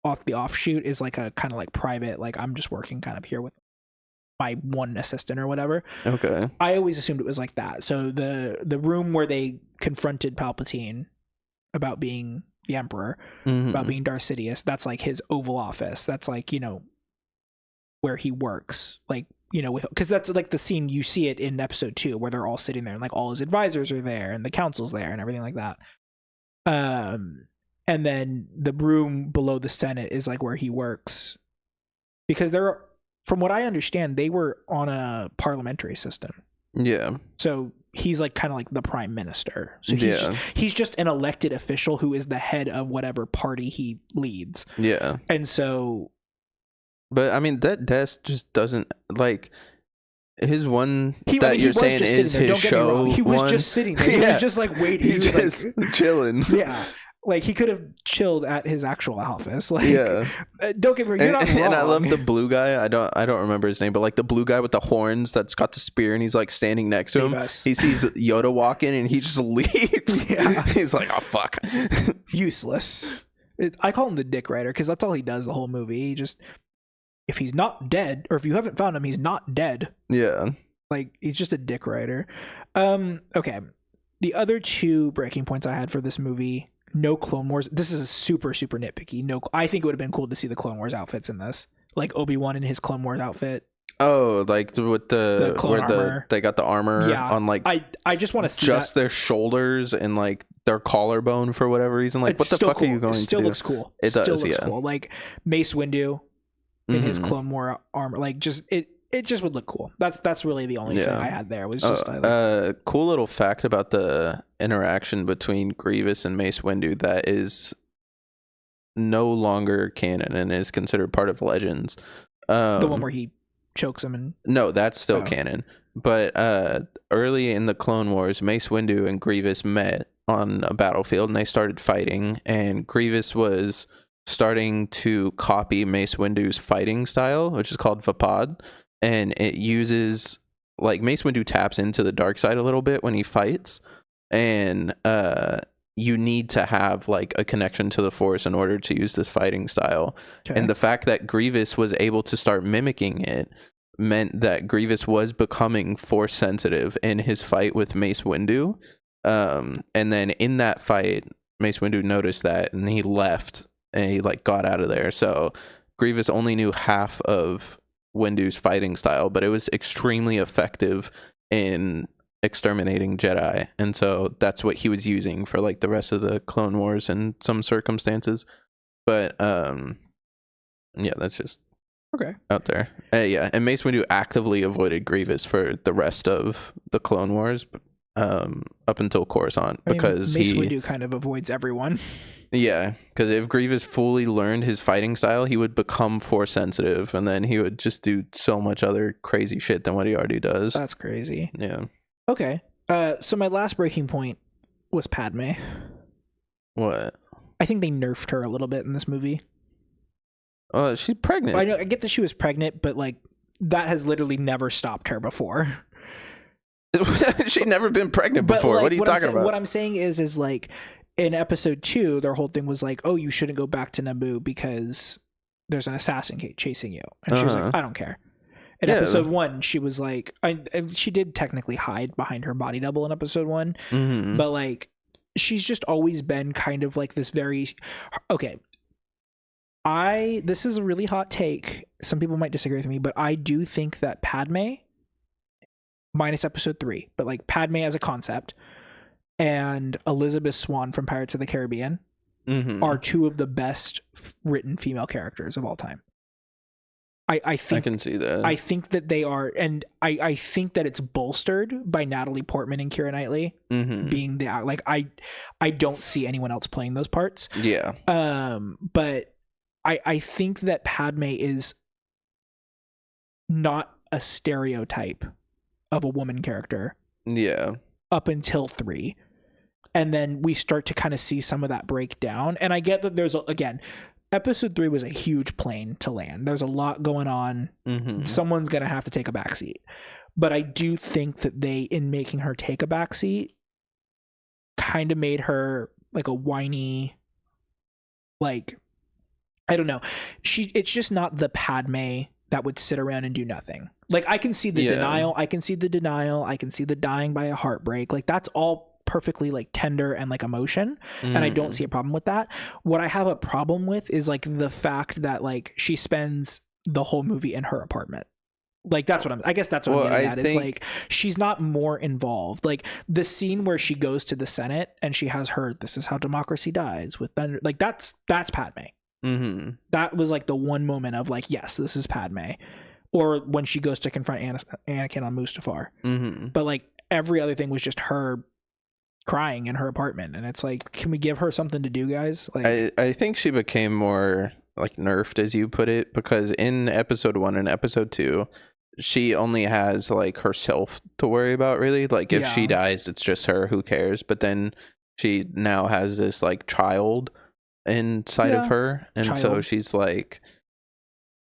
off the offshoot is like a kind of like private, like I'm just working kind of here with my one assistant or whatever. Okay. I always assumed it was like that. So the room where they confronted Palpatine about being the Emperor, about being Darth Sidious, that's like his Oval Office. That's like, where he works, like, because that's like the scene you see it in episode 2 where they're all sitting there and like all his advisors are there and the council's there and everything like that. And then the room below the Senate is like where he works, because from what I understand, they were on a parliamentary system. Yeah. So he's like kind of like the prime minister. So he's just an elected official who is the head of whatever party he leads. Yeah. And so. But I mean, that desk just doesn't like his one you're saying is his show. He was just sitting there. He was just like waiting. He was just like, chilling. Yeah. Like he could have chilled at his actual office. Like, don't get me wrong. You're not wrong. And I love the blue guy. I don't remember his name, but like the blue guy with the horns that's got the spear and he's like standing next to him. He sees Yoda walking and he just leaves. Yeah. He's like, oh fuck, useless. I call him the dick writer because that's all he does the whole movie. He just. If he's not dead, or if you haven't found him, he's not dead. Yeah. Like, he's just a dick writer. Okay. The other 2 breaking points I had for this movie, no Clone Wars. This is super, super nitpicky. I think it would have been cool to see the Clone Wars outfits in this. Like Obi-Wan in his Clone Wars outfit. Oh, like with the clone armor. They got the armor on like I just want to see just their shoulders and like their collarbone for whatever reason. Like, what the fuck are you going to do? It still looks cool. It does, looks cool. Like Mace Windu in his Clone War armor, like just it just would look cool. That's really the only thing I had there. Was just cool little fact about the interaction between Grievous and Mace Windu that is no longer canon and is considered part of Legends. The one where he chokes him and no, that's still canon. But early in the Clone Wars, Mace Windu and Grievous met on a battlefield and they started fighting, and Grievous was starting to copy Mace Windu's fighting style, which is called Vapad, and it uses like Mace Windu taps into the dark side a little bit when he fights, and you need to have like a connection to the Force in order to use this fighting style. Okay. And the fact that Grievous was able to start mimicking it meant that Grievous was becoming Force sensitive in his fight with Mace Windu, and then in that fight Mace Windu noticed that and he left and he like got out of there. So Grievous only knew half of Windu's fighting style, but it was extremely effective in exterminating Jedi, and so that's what he was using for like the rest of the Clone Wars in some circumstances. But yeah, that's just out there. And Mace Windu actively avoided Grievous for the rest of the Clone Wars, up until Coruscant, because Mace Windu kind of avoids everyone. Yeah, because if Grievous fully learned his fighting style, he would become Force sensitive, and then he would just do so much other crazy shit than what he already does. That's crazy. Yeah. Okay. So my last breaking point was Padme. What? I think they nerfed her a little bit in this movie. She's pregnant. I know. I get that she was pregnant, but like that has literally never stopped her before. She'd never been pregnant before. Like, what are you talking about? What I'm saying is like in episode 2, their whole thing was like, oh, you shouldn't go back to Naboo because there's an assassin chasing you. And she was like, I don't care. In episode 1, she was like, she did technically hide behind her body double in episode 1, but like, she's just always been kind of like this very, okay. This is a really hot take. Some people might disagree with me, but I do think that Padme, minus episode 3, but like Padme as a concept, and Elizabeth Swann from Pirates of the Caribbean are two of the best written female characters of all time. I think I can see that. I think that they are, and I think that it's bolstered by Natalie Portman and Keira Knightley being the, like, I don't see anyone else playing those parts. Yeah. But I think that Padme is not a stereotype of a woman character. Yeah. Up until 3. And then we start to kind of see some of that break down. And I get that there's, again, episode 3 was a huge plane to land. There's a lot going on. Someone's going to have to take a backseat. But I do think that they, in making her take a backseat, kind of made her like a whiny, like, I don't know. It's just not the Padme that would sit around and do nothing. Like, I can see the denial. I can see the denial. I can see the dying by a heartbreak. Like, that's all perfectly like tender and like emotion, and I don't see a problem with that. What I have a problem with is like the fact that like she spends the whole movie in her apartment. Like, that's what I guess that's what I'm getting at. Is like, she's not more involved. Like, the scene where she goes to the Senate and she has her "This is how democracy dies" with Bender, like that's Padme. That was like the one moment of like, yes, this is Padme. Or when she goes to confront Anakin on Mustafar. But like every other thing was just her crying in her apartment, and it's like, can we give her something to do, guys? Like, I think she became more like nerfed, as you put it, because in episode 1 and episode 2, she only has like herself to worry about, really. Like, if she dies, it's just her, who cares? But then she now has this like child inside of her, and so she's like,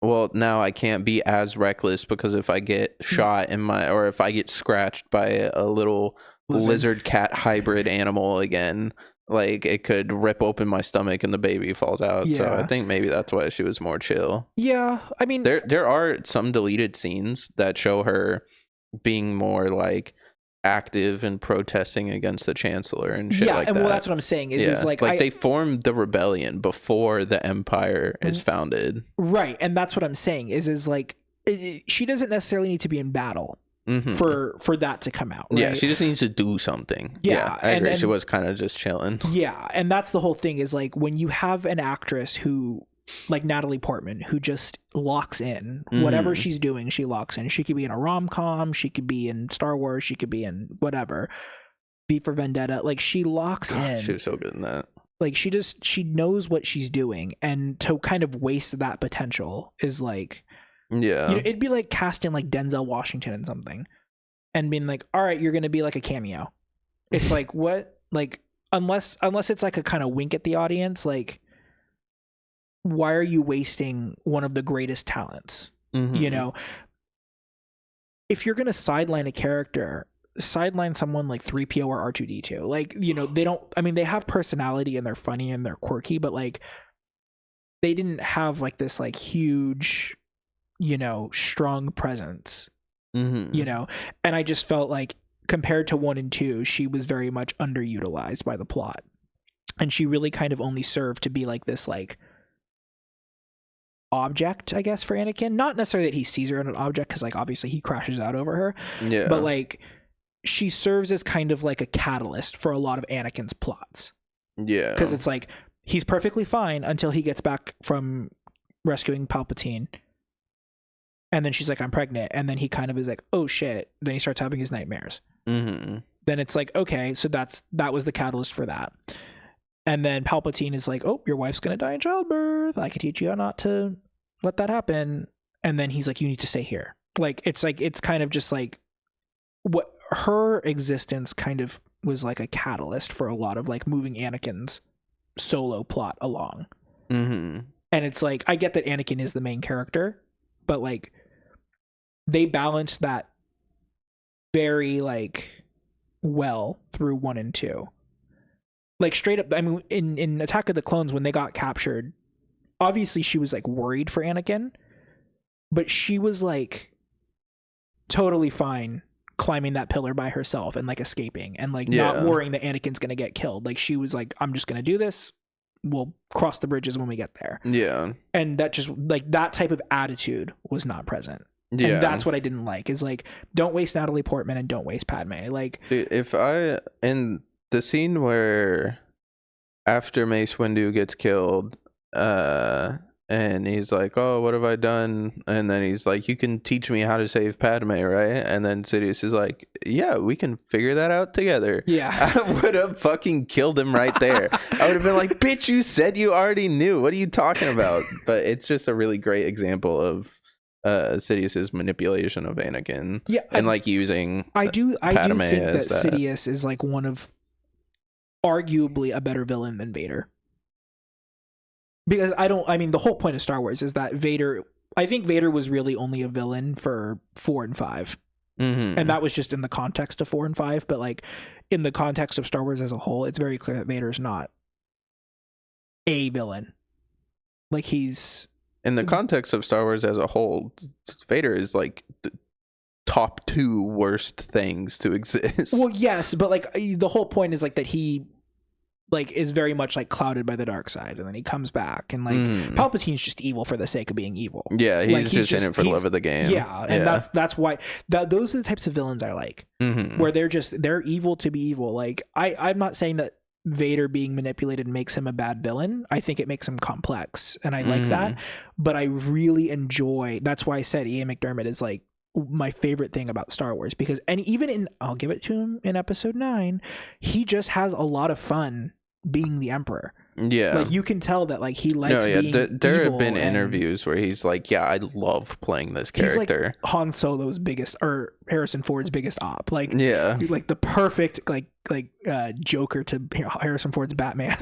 well, now I can't be as reckless, because if I get shot or if I get scratched by a little lizard cat hybrid animal again, like, it could rip open my stomach and the baby falls out. So I think maybe that's why she was more chill. Yeah, I mean, there are some deleted scenes that show her being more like active and protesting against the chancellor and shit like that. Well, that's what I'm saying is like they formed the rebellion before the empire is founded, right? And that's what I'm saying is like, she doesn't necessarily need to be in battle for that to come out, right? Yeah, she just needs to do something. I agree. And she was kind of just chilling. Yeah, and that's the whole thing, is like, when you have an actress who, like Natalie Portman, who just locks in whatever she's doing, she locks in. She could be in a rom-com, she could be in Star Wars, she could be in whatever, V for Vendetta. Like, she locks in. She was so good in that. Like, she knows what she's doing, and to kind of waste that potential is like, it'd be like casting like Denzel Washington in something and being like, all right, you're gonna be like a cameo. It's like, what? Like, unless it's like a kind of wink at the audience, like, why are you wasting one of the greatest talents? You know, if you're gonna sideline a character, sideline someone like 3PO or R2D2. Like, you know, they have personality and they're funny and they're quirky, but like, they didn't have like this like huge, you know, strong presence, you know. And I just felt like, compared to 1 and 2, she was very much underutilized by the plot, and she really kind of only served to be like this like object, I guess, for Anakin. Not necessarily that he sees her as an object, because like obviously he crashes out over her, but like, she serves as kind of like a catalyst for a lot of Anakin's plots, because it's like, he's perfectly fine until he gets back from rescuing Palpatine. And then she's like, I'm pregnant. And then he kind of is like, oh shit. Then he starts having his nightmares. Then it's like, okay, so that was the catalyst for that. And then Palpatine is like, oh, your wife's going to die in childbirth. I can teach you how not to let that happen. And then he's like, you need to stay here. Like, it's kind of just like, what her existence kind of was like a catalyst for a lot of like moving Anakin's solo plot along. And it's like, I get that Anakin is the main character, but like, they balanced that very like well through 1 and 2. Like, straight up, I mean, in Attack of the Clones, when they got captured, obviously she was like worried for Anakin, but she was like totally fine climbing that pillar by herself and like escaping and like not worrying that Anakin's gonna get killed. Like she was like, I'm just gonna do this. We'll cross the bridges when we get there. Yeah. And that just like that type of attitude was not present. Yeah. And that's what I didn't like is like, don't waste Natalie Portman and don't waste Padme. Like in the scene where after Mace Windu gets killed, and he's like, oh, what have I done? And then he's like, you can teach me how to save Padme, right? And then Sidious is like, yeah, we can figure that out together. Yeah. I would have fucking killed him right there. I would have been like, bitch, you said you already knew. What are you talking about? But it's just a really great example of Sidious's manipulation of Anakin. Yeah. And like using I do think that Sidious is like one of arguably a better villain than Vader. Because the whole point of Star Wars is that I think Vader was really only a villain for 4 and 5. Mm-hmm. And that was just in the context of 4 and 5. But like in the context of Star Wars as a whole, it's very clear that Vader's not a villain. Like he's... In the context of Star Wars as a whole, Vader is like the top 2 worst things to exist. Well, yes, but like the whole point is like that he... like is very much like clouded by the dark side, and then he comes back and like Palpatine's just evil for the sake of being evil. Yeah, he's just in it for the love of the game. Yeah, and that's why those are the types of villains I like, where they're evil to be evil. Like I'm not saying that Vader being manipulated makes him a bad villain. I think it makes him complex, and I like that. But I really enjoy. That's why I said Ian McDiarmid is like my favorite thing about Star Wars, because I'll give it to him in episode 9, he just has a lot of fun being the Emperor. Yeah, like you can tell that like he likes being there have been interviews where he's like, yeah, I love playing this character. He's like Han Solo's biggest, or Harrison Ford's biggest op. Like like the perfect like Joker to Harrison Ford's Batman.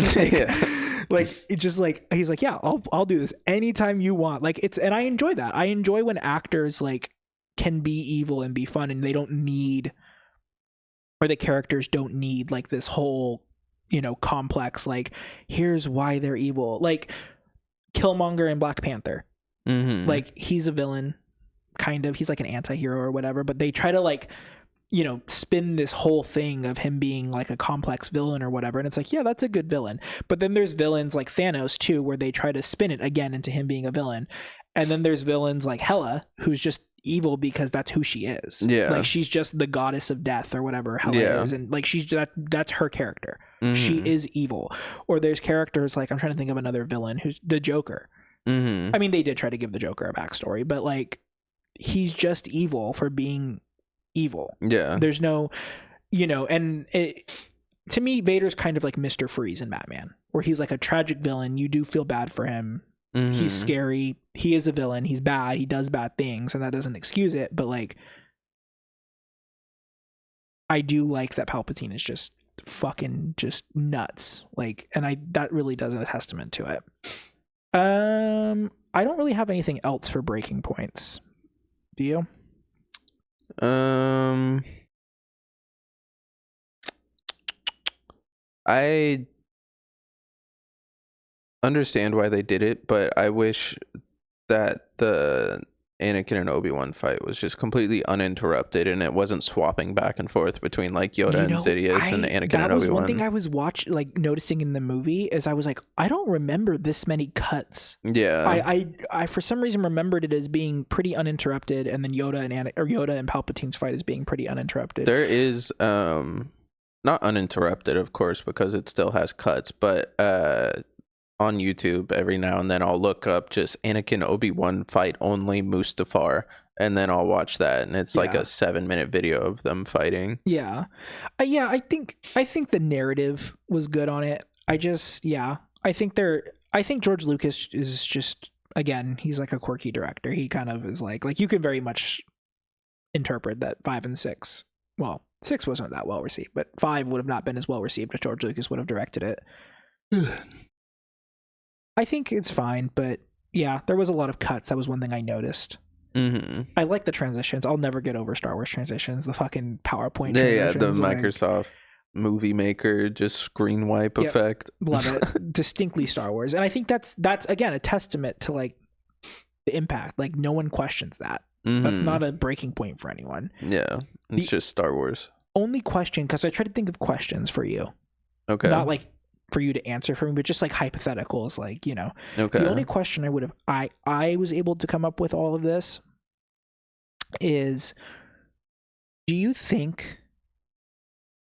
Like it just like he's like, yeah, I'll do this anytime you want. Like and I enjoy that. I enjoy when actors like can be evil and be fun, and they don't need, or the characters don't need like this whole complex like here's why they're evil. Like Killmonger in Black Panther, like he's a villain kind of, he's like an anti-hero or whatever, but they try to like spin this whole thing of him being like a complex villain or whatever, and it's like, yeah, that's a good villain. But then there's villains like Thanos too, where they try to spin it again into him being a villain. And then there's villains like Hela, who's just evil because that's who she is. Yeah, like she's just the goddess of death or whatever Hela is, and like that's her character. She is evil. Or there's characters like, I'm trying to think of another villain who's the Joker. I mean, they did try to give the Joker a backstory, but like he's just evil for being evil. Yeah, there's no, and to me, Vader's kind of like Mr. Freeze in Batman, where he's like a tragic villain. You do feel bad for him. He's scary. He is a villain. He's bad. He does bad things, and that doesn't excuse it. But like, I do like that Palpatine is just fucking just nuts. Like, and that really does a testament to it. I don't really have anything else for breaking points. Do you? I understand why they did it, but I wish that the Anakin and Obi-Wan fight was just completely uninterrupted, and it wasn't swapping back and forth between like Yoda and Sidious and Anakin and Obi-Wan. That was one thing I was noticing in the movie, is I was like, I don't remember this many cuts. Yeah, I for some reason remembered it as being pretty uninterrupted, and then Yoda and Palpatine's fight as being pretty uninterrupted. There is not uninterrupted, of course, because it still has cuts, but on YouTube every now and then I'll look up just Anakin Obi-Wan fight only Mustafar, and then I'll watch that, and it's like a 7-minute video of them fighting. I think the narrative was good on it. I think George Lucas is just, again, he's like a quirky director. He kind of is like you can very much interpret that 5 and 6, well, 6 wasn't that well received, but 5 would have not been as well received if George Lucas would have directed it. I think it's fine, but yeah, there was a lot of cuts. That was one thing I noticed. I like the transitions. I'll never get over Star Wars transitions. The fucking PowerPoint transitions. Yeah, the Microsoft Movie Maker just screen wipe effect. Love it. Distinctly Star Wars. And I think that's again a testament to like the impact. Like no one questions that. That's not a breaking point for anyone. Yeah, it's just Star Wars. Only question, because I tried to think of questions for you. Okay. Not like for you to answer for me, but just like hypotheticals, like, you know. Okay. The only question I was able to come up with all of this is, do you think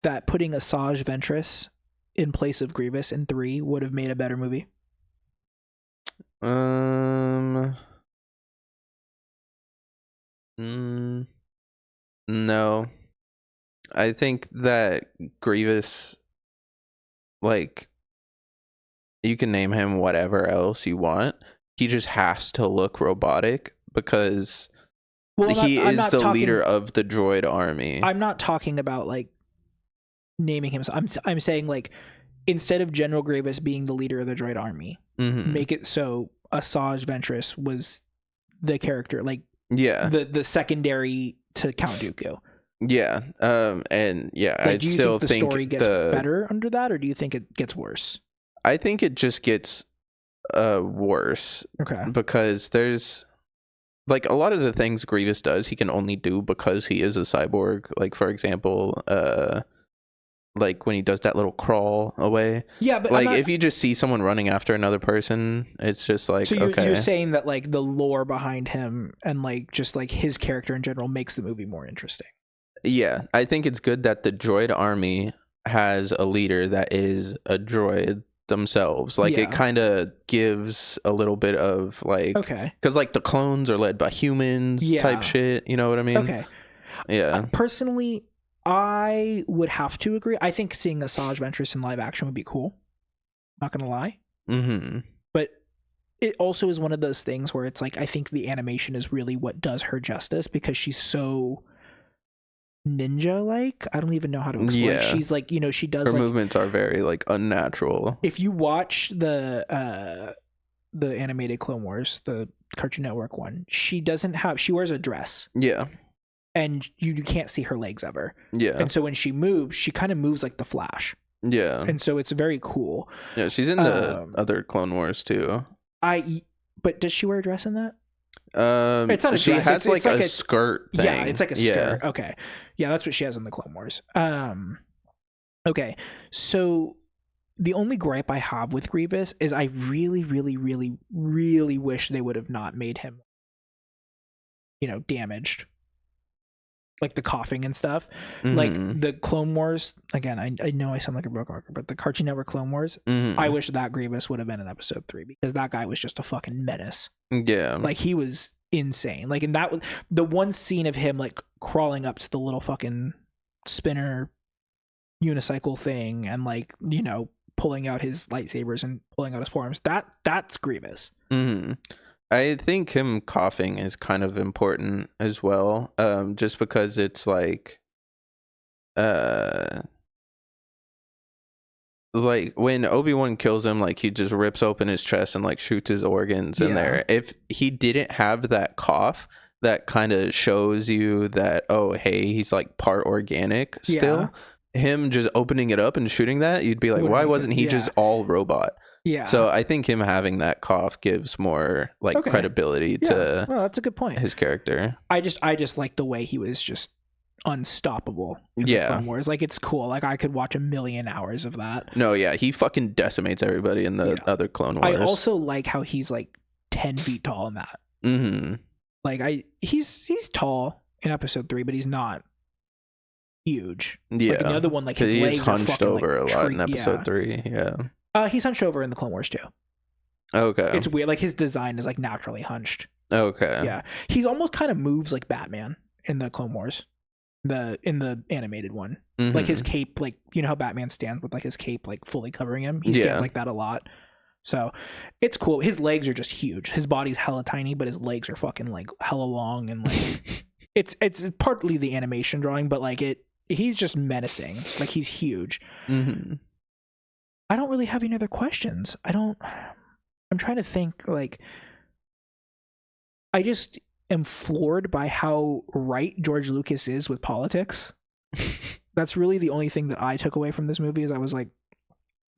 that putting Asajj Ventress in place of Grievous in 3 would have made a better movie? No. I think that Grievous, like, you can name him whatever else you want. He just has to look robotic because he is the leader of the droid army. I'm not talking about like naming him. I'm saying like, instead of General Grievous being the leader of the droid army, make it so Asajj Ventress was the character, like the secondary to Count Dooku. Yeah. And yeah, like, do you think the story gets better under that, or do you think it gets worse? I think it just gets worse. Okay. Because there's like a lot of the things Grievous does, he can only do because he is a cyborg. Like, for example, like when he does that little crawl away. Yeah, but like if you just see someone running after another person, it's just like, so you're saying that like the lore behind him and like just like his character in general makes the movie more interesting. Yeah, I think it's good that the droid army has a leader that is a droid themselves. Like it kind of gives a little bit of like, because like the clones are led by humans type shit. You know what I mean? Okay. Yeah. Personally, I would have to agree. I think seeing Asajj Ventress in live action would be cool. Not gonna lie. But it also is one of those things where it's like, I think the animation is really what does her justice, because she's so ninja like. I don't even know how to explain. Yeah. She's like, you know, she does. Her movements are very like unnatural. If you watch the animated Clone Wars, the Cartoon Network one, she wears a dress. Yeah. And you can't see her legs ever. Yeah. And so when she moves, she kind of moves like the Flash. Yeah. And so it's very cool. Yeah, she's in the other Clone Wars too. But does she wear a dress in that? It's not a she dress. Has it's like a skirt thing. Yeah, it's like a skirt. Okay. Yeah, that's what she has in the Clone Wars. Okay. So the only gripe I have with Grievous is I really, really, really, really wish they would have not made him, you know, damaged. Like the coughing and stuff. Like the Clone Wars, again, I know I sound like a broken record, but the Cartoon Network Clone Wars, I wish that Grievous would have been in episode 3, because that guy was just a fucking menace. Yeah. Like he was insane. Like, and that was the one scene of him like crawling up to the little fucking spinner unicycle thing and like, you know, pulling out his lightsabers and pulling out his forearms. That's Grievous. I think him coughing is kind of important as well, just because it's like when Obi-Wan kills him, like he just rips open his chest and like shoots his organs in there. If he didn't have that cough, that kind of shows you that, oh, hey, he's like part organic still. Him just opening it up and shooting that, you'd be like, why wasn't he just all robot? Yeah. So I think him having that cough gives more like credibility to that's a good point. His character. I just like the way he was just unstoppable in the Clone Wars. Like it's cool. Like I could watch 1,000,000 hours of that. No, yeah, he fucking decimates everybody in the other Clone Wars. I also like how he's like 10 feet tall in that. Like he's tall in episode 3, but he's not huge. Yeah. Like in the other one, like his legs are hunched fucking, over like, a lot in episode 3. Yeah. He's hunched over in the Clone Wars too. Okay. It's weird. Like his design is like naturally hunched. Okay. Yeah. He's almost kind of moves like Batman in the Clone Wars. In the animated one. Like his cape, like, you know how Batman stands with like his cape like fully covering him? He stands like that a lot. So it's cool. His legs are just huge. His body's hella tiny, but his legs are fucking like hella long, and like it's partly the animation drawing, but like he's just menacing. Like he's huge. I don't really have any other questions. I'm trying to think. Like, I just am floored by how right George Lucas is with politics. That's really the only thing that I took away from this movie. Is I was like,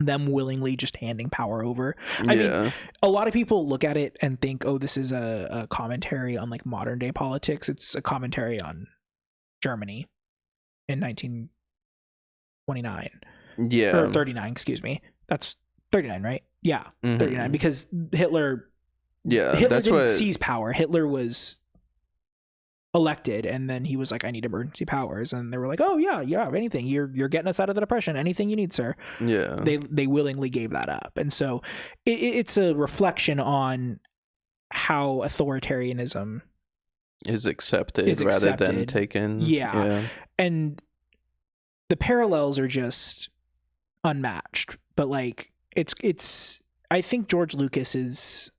them willingly just handing power over. I mean, a lot of people look at it and think, oh, this is a commentary on like modern day politics. It's a commentary on Germany in 1929. Or 39, excuse me. That's 39, right? Yeah, 39, because Hitler didn't seize power. Hitler was elected, and then he was like, I need emergency powers, and they were like, oh yeah, anything, you're getting us out of the depression, anything you need, sir. They willingly gave that up. And so it's a reflection on how authoritarianism is accepted rather than taken. And the parallels are just unmatched. But like it's I think George Lucas is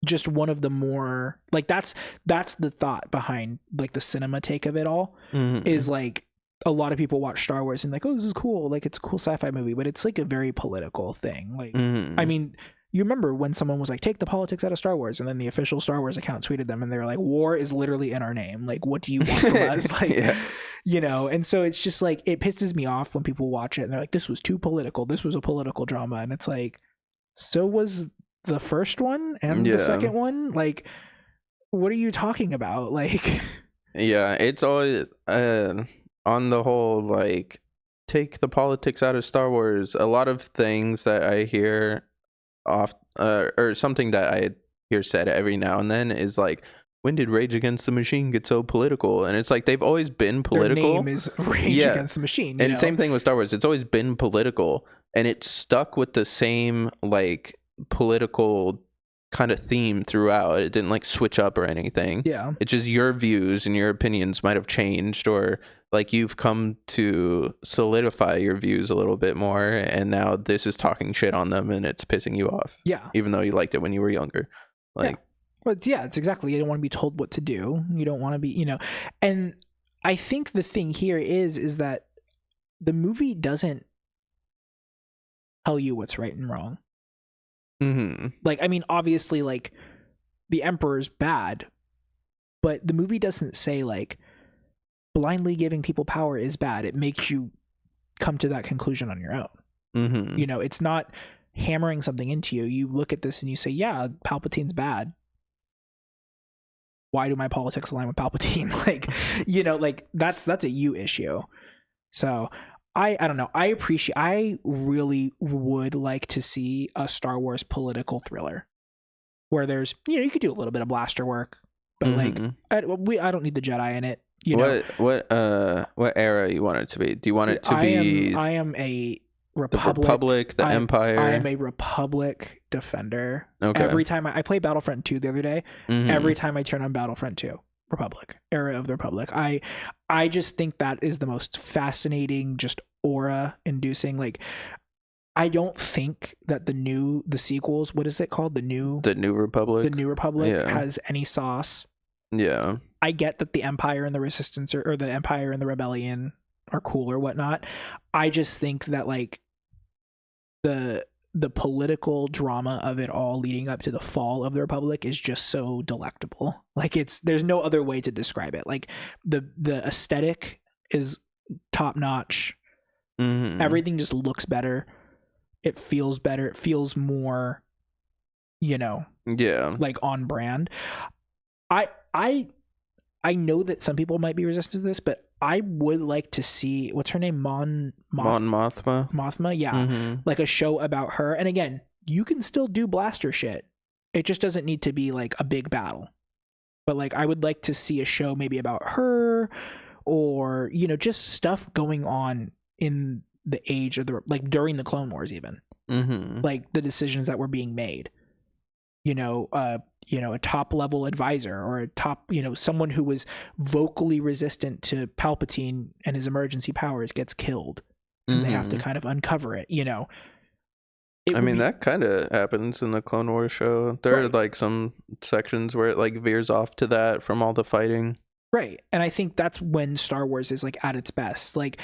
just one of the more like that's the thought behind like the cinema take of it all. Is like a lot of people watch Star Wars and like, oh, this is cool, like it's a cool sci-fi movie, but it's like a very political thing. Like I mean, you remember when someone was like, take the politics out of Star Wars, and then the official Star Wars account tweeted them and they were like, war is literally in our name, like what do you want from us? Like you know. And so it's just like, it pisses me off when people watch it and they're like, this was too political, this was a political drama. And it's like, so was the first one and the second one. Like, what are you talking about? Like it's always on the whole, like, take the politics out of Star Wars. A lot of things that I hear off or something that I hear said every now and then is like, when did Rage Against the Machine get so political? And it's like, they've always been political. Their name is Rage Against the Machine, and same thing with Star Wars. It's always been political, and it's stuck with the same like political kind of theme throughout. It didn't like switch up or anything. It's just your views and your opinions might have changed, or like you've come to solidify your views a little bit more, and now this is talking shit on them and it's pissing you off, even though you liked it when you were younger. Like but it's exactly, you don't want to be told what to do, you don't want to be, you know. And I think the thing here is that the movie doesn't tell you what's right and wrong. Like, I mean, obviously, like, the Emperor's bad, but the movie doesn't say, like, blindly giving people power is bad. It makes you come to that conclusion on your own. You know, it's not hammering something into you. You look at this and you say, yeah, Palpatine's bad. Why do my politics align with Palpatine? Like, you know, like, that's a you issue. So I don't know. I really would like to see a Star Wars political thriller where there's, you know, you could do a little bit of blaster work, but like, I don't need the Jedi in it. You know, what era you want it to be? Do you want it to be? I am a Republic, the Empire. I am a Republic defender. Okay. Every time I play Battlefront 2 the other day, every time I turn on Battlefront 2, Republic, era of the Republic. I just think that is the most fascinating, just aura inducing. Like, I don't think that the sequels, what is it called? The New Republic has any sauce. I get that the Empire and the Resistance or the Empire and the Rebellion are cool or whatnot. I just think that like the political drama of it all leading up to the fall of the Republic is just so delectable. Like, there's no other way to describe it. Like, the aesthetic is top notch. Everything just looks better. It feels better. It feels more, you know, like on brand. I know that some people might be resistant to this, but I would like to see, what's her name? Mon Mothma. Mothma, like a show about her. And again, you can still do blaster shit. It just doesn't need to be like a big battle. But like, I would like to see a show maybe about her, or, you know, just stuff going on in the age of like during the Clone Wars, even like the decisions that were being made. You know, a top level advisor, or a top, you know, someone who was vocally resistant to Palpatine and his emergency powers gets killed, and they have to kind of uncover it. You know, I mean, that kind of happens in the Clone Wars show. There are like some sections where it like veers off to that from all the fighting. Right, and I think that's when Star Wars is like at its best. Like,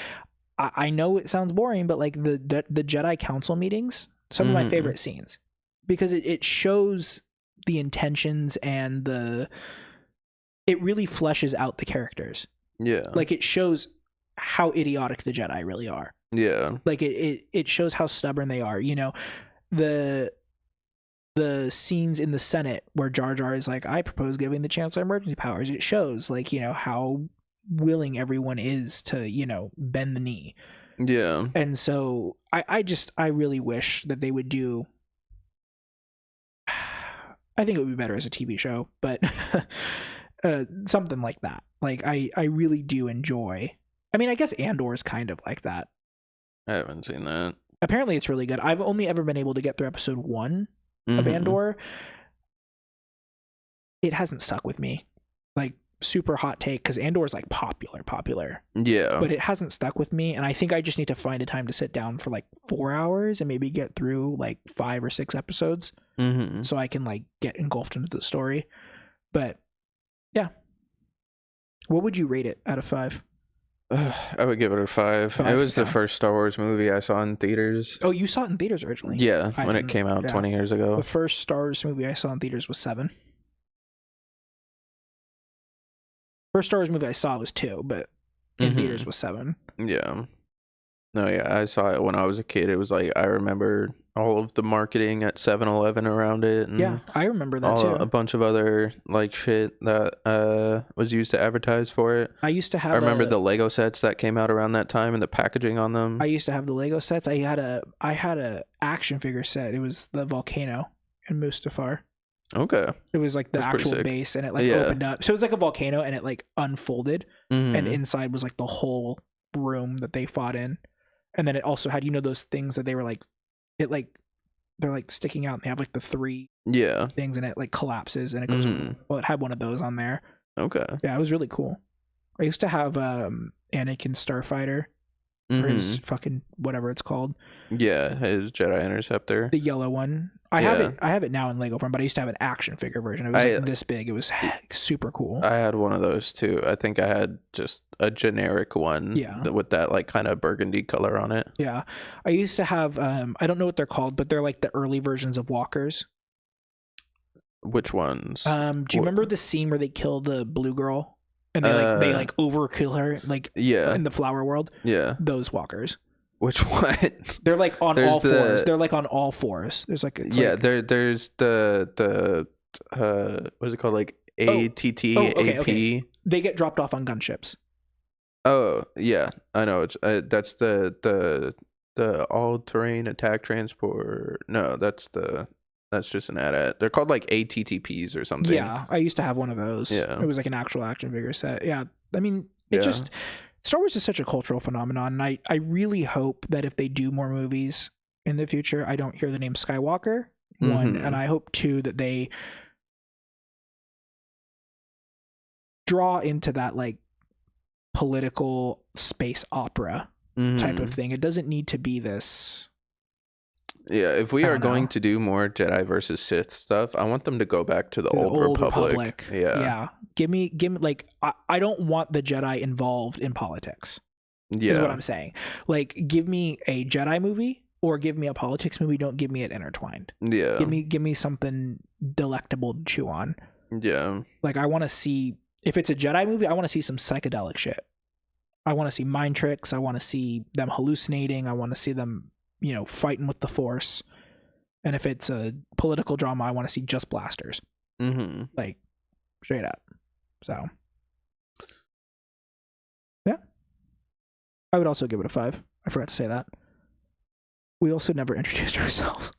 I know it sounds boring, but like the Jedi Council meetings, some of my favorite scenes. Because it shows the intentions and it really fleshes out the characters. Yeah. Like, it shows how idiotic the Jedi really are. Yeah. Like it shows how stubborn they are. You know, the scenes in the Senate where Jar Jar is like, I propose giving the Chancellor emergency powers. It shows, like, you know, how willing everyone is to, you know, bend the knee. Yeah. And so I really wish that they would do, I think it would be better as a TV show, but something like that. Like I really do enjoy. I mean, I guess Andor is kind of like that. I haven't seen that. Apparently it's really good. I've only ever been able to get through episode 1 of Andor. It hasn't stuck with me. Like, super hot take, because Andor is like popular. Yeah. But it hasn't stuck with me, and I think I just need to find a time to sit down for like 4 hours and maybe get through like 5 or 6 episodes, so I can like get engulfed into the story. But yeah, what would you rate it out of 5? I would give it a 5. It was the first Star Wars movie I saw in theaters. Oh, you saw it in theaters originally? Yeah, when it came out 20 years ago. The first Star Wars movie I saw in theaters was 7. First Star Wars movie I saw was 2, but in theaters was 7. Yeah. No, yeah, I saw it when I was a kid. It was like, I remember all of the marketing at 7-Eleven around it. And yeah, I remember that too. A bunch of other like shit that was used to advertise for it. I used to have. I remember the Lego sets that came out around that time and the packaging on them. I used to have the Lego sets. I had a action figure set. It was the volcano in Mustafar. Okay. It was like the actual base, and it like opened up. So it was like a volcano, and it like unfolded, and inside was like the whole room that they fought in. And then it also had, you know, those things that they were like, it like, they're like sticking out, and they have like the 3 things, and it like collapses, and it goes. Well, it had one of those on there. Okay. Yeah, it was really cool. I used to have Anakin Starfighter, or his fucking whatever it's called. Yeah, his Jedi Interceptor. The yellow one. I have it now in Lego form, but I used to have an action figure version. It was like this big. It was super cool. I had one of those too. I think I had just a generic one with that like kind of burgundy color on it. Yeah. I used to have I don't know what they're called, but they're like the early versions of walkers. Which ones? Do you remember the scene where they kill the blue girl and they overkill her like in the flower world? Yeah. Those walkers. Which one? They're like on all fours. They're like on all fours. There's like there's the what is it called, like ATT. They get dropped off on gunships. Oh yeah, I know. It's that's the all-terrain attack transport. No, that's just an AT-AT. They're called like ATTPs or something. Yeah, I used to have one of those. Yeah, it was like an actual action figure set. Yeah, I mean, it just. Star Wars is such a cultural phenomenon, and I really hope that if they do more movies in the future, I don't hear the name Skywalker, one, and I hope, 2, that they draw into that, like, political space opera type of thing. It doesn't need to be this... Yeah, if we are going to do more Jedi versus Sith stuff, I want them to go back to the old Republic. Yeah. Give me like I don't want the Jedi involved in politics. Yeah. Is what I'm saying. Like, give me a Jedi movie or give me a politics movie. Don't give me it intertwined. Yeah. Give me something delectable to chew on. Yeah. Like, I want to see, if it's a Jedi movie, I want to see some psychedelic shit. I want to see mind tricks. I want to see them hallucinating. I want to see them, you know, fighting with the Force. And if it's a political drama, I want to see just blasters. Like, straight up. So, yeah. I would also give it a 5. I forgot to say that. We also never introduced ourselves.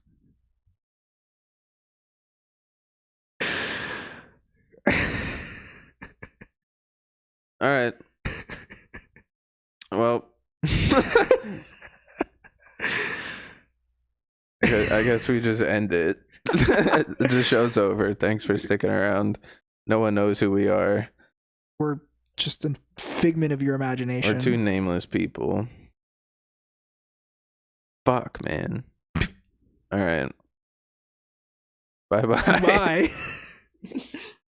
All right. Well, I guess we just end it. The show's over. Thanks for sticking around. No one knows who we are. We're just a figment of your imagination. We're 2 nameless people. Fuck, man. All right. Bye-bye. Bye.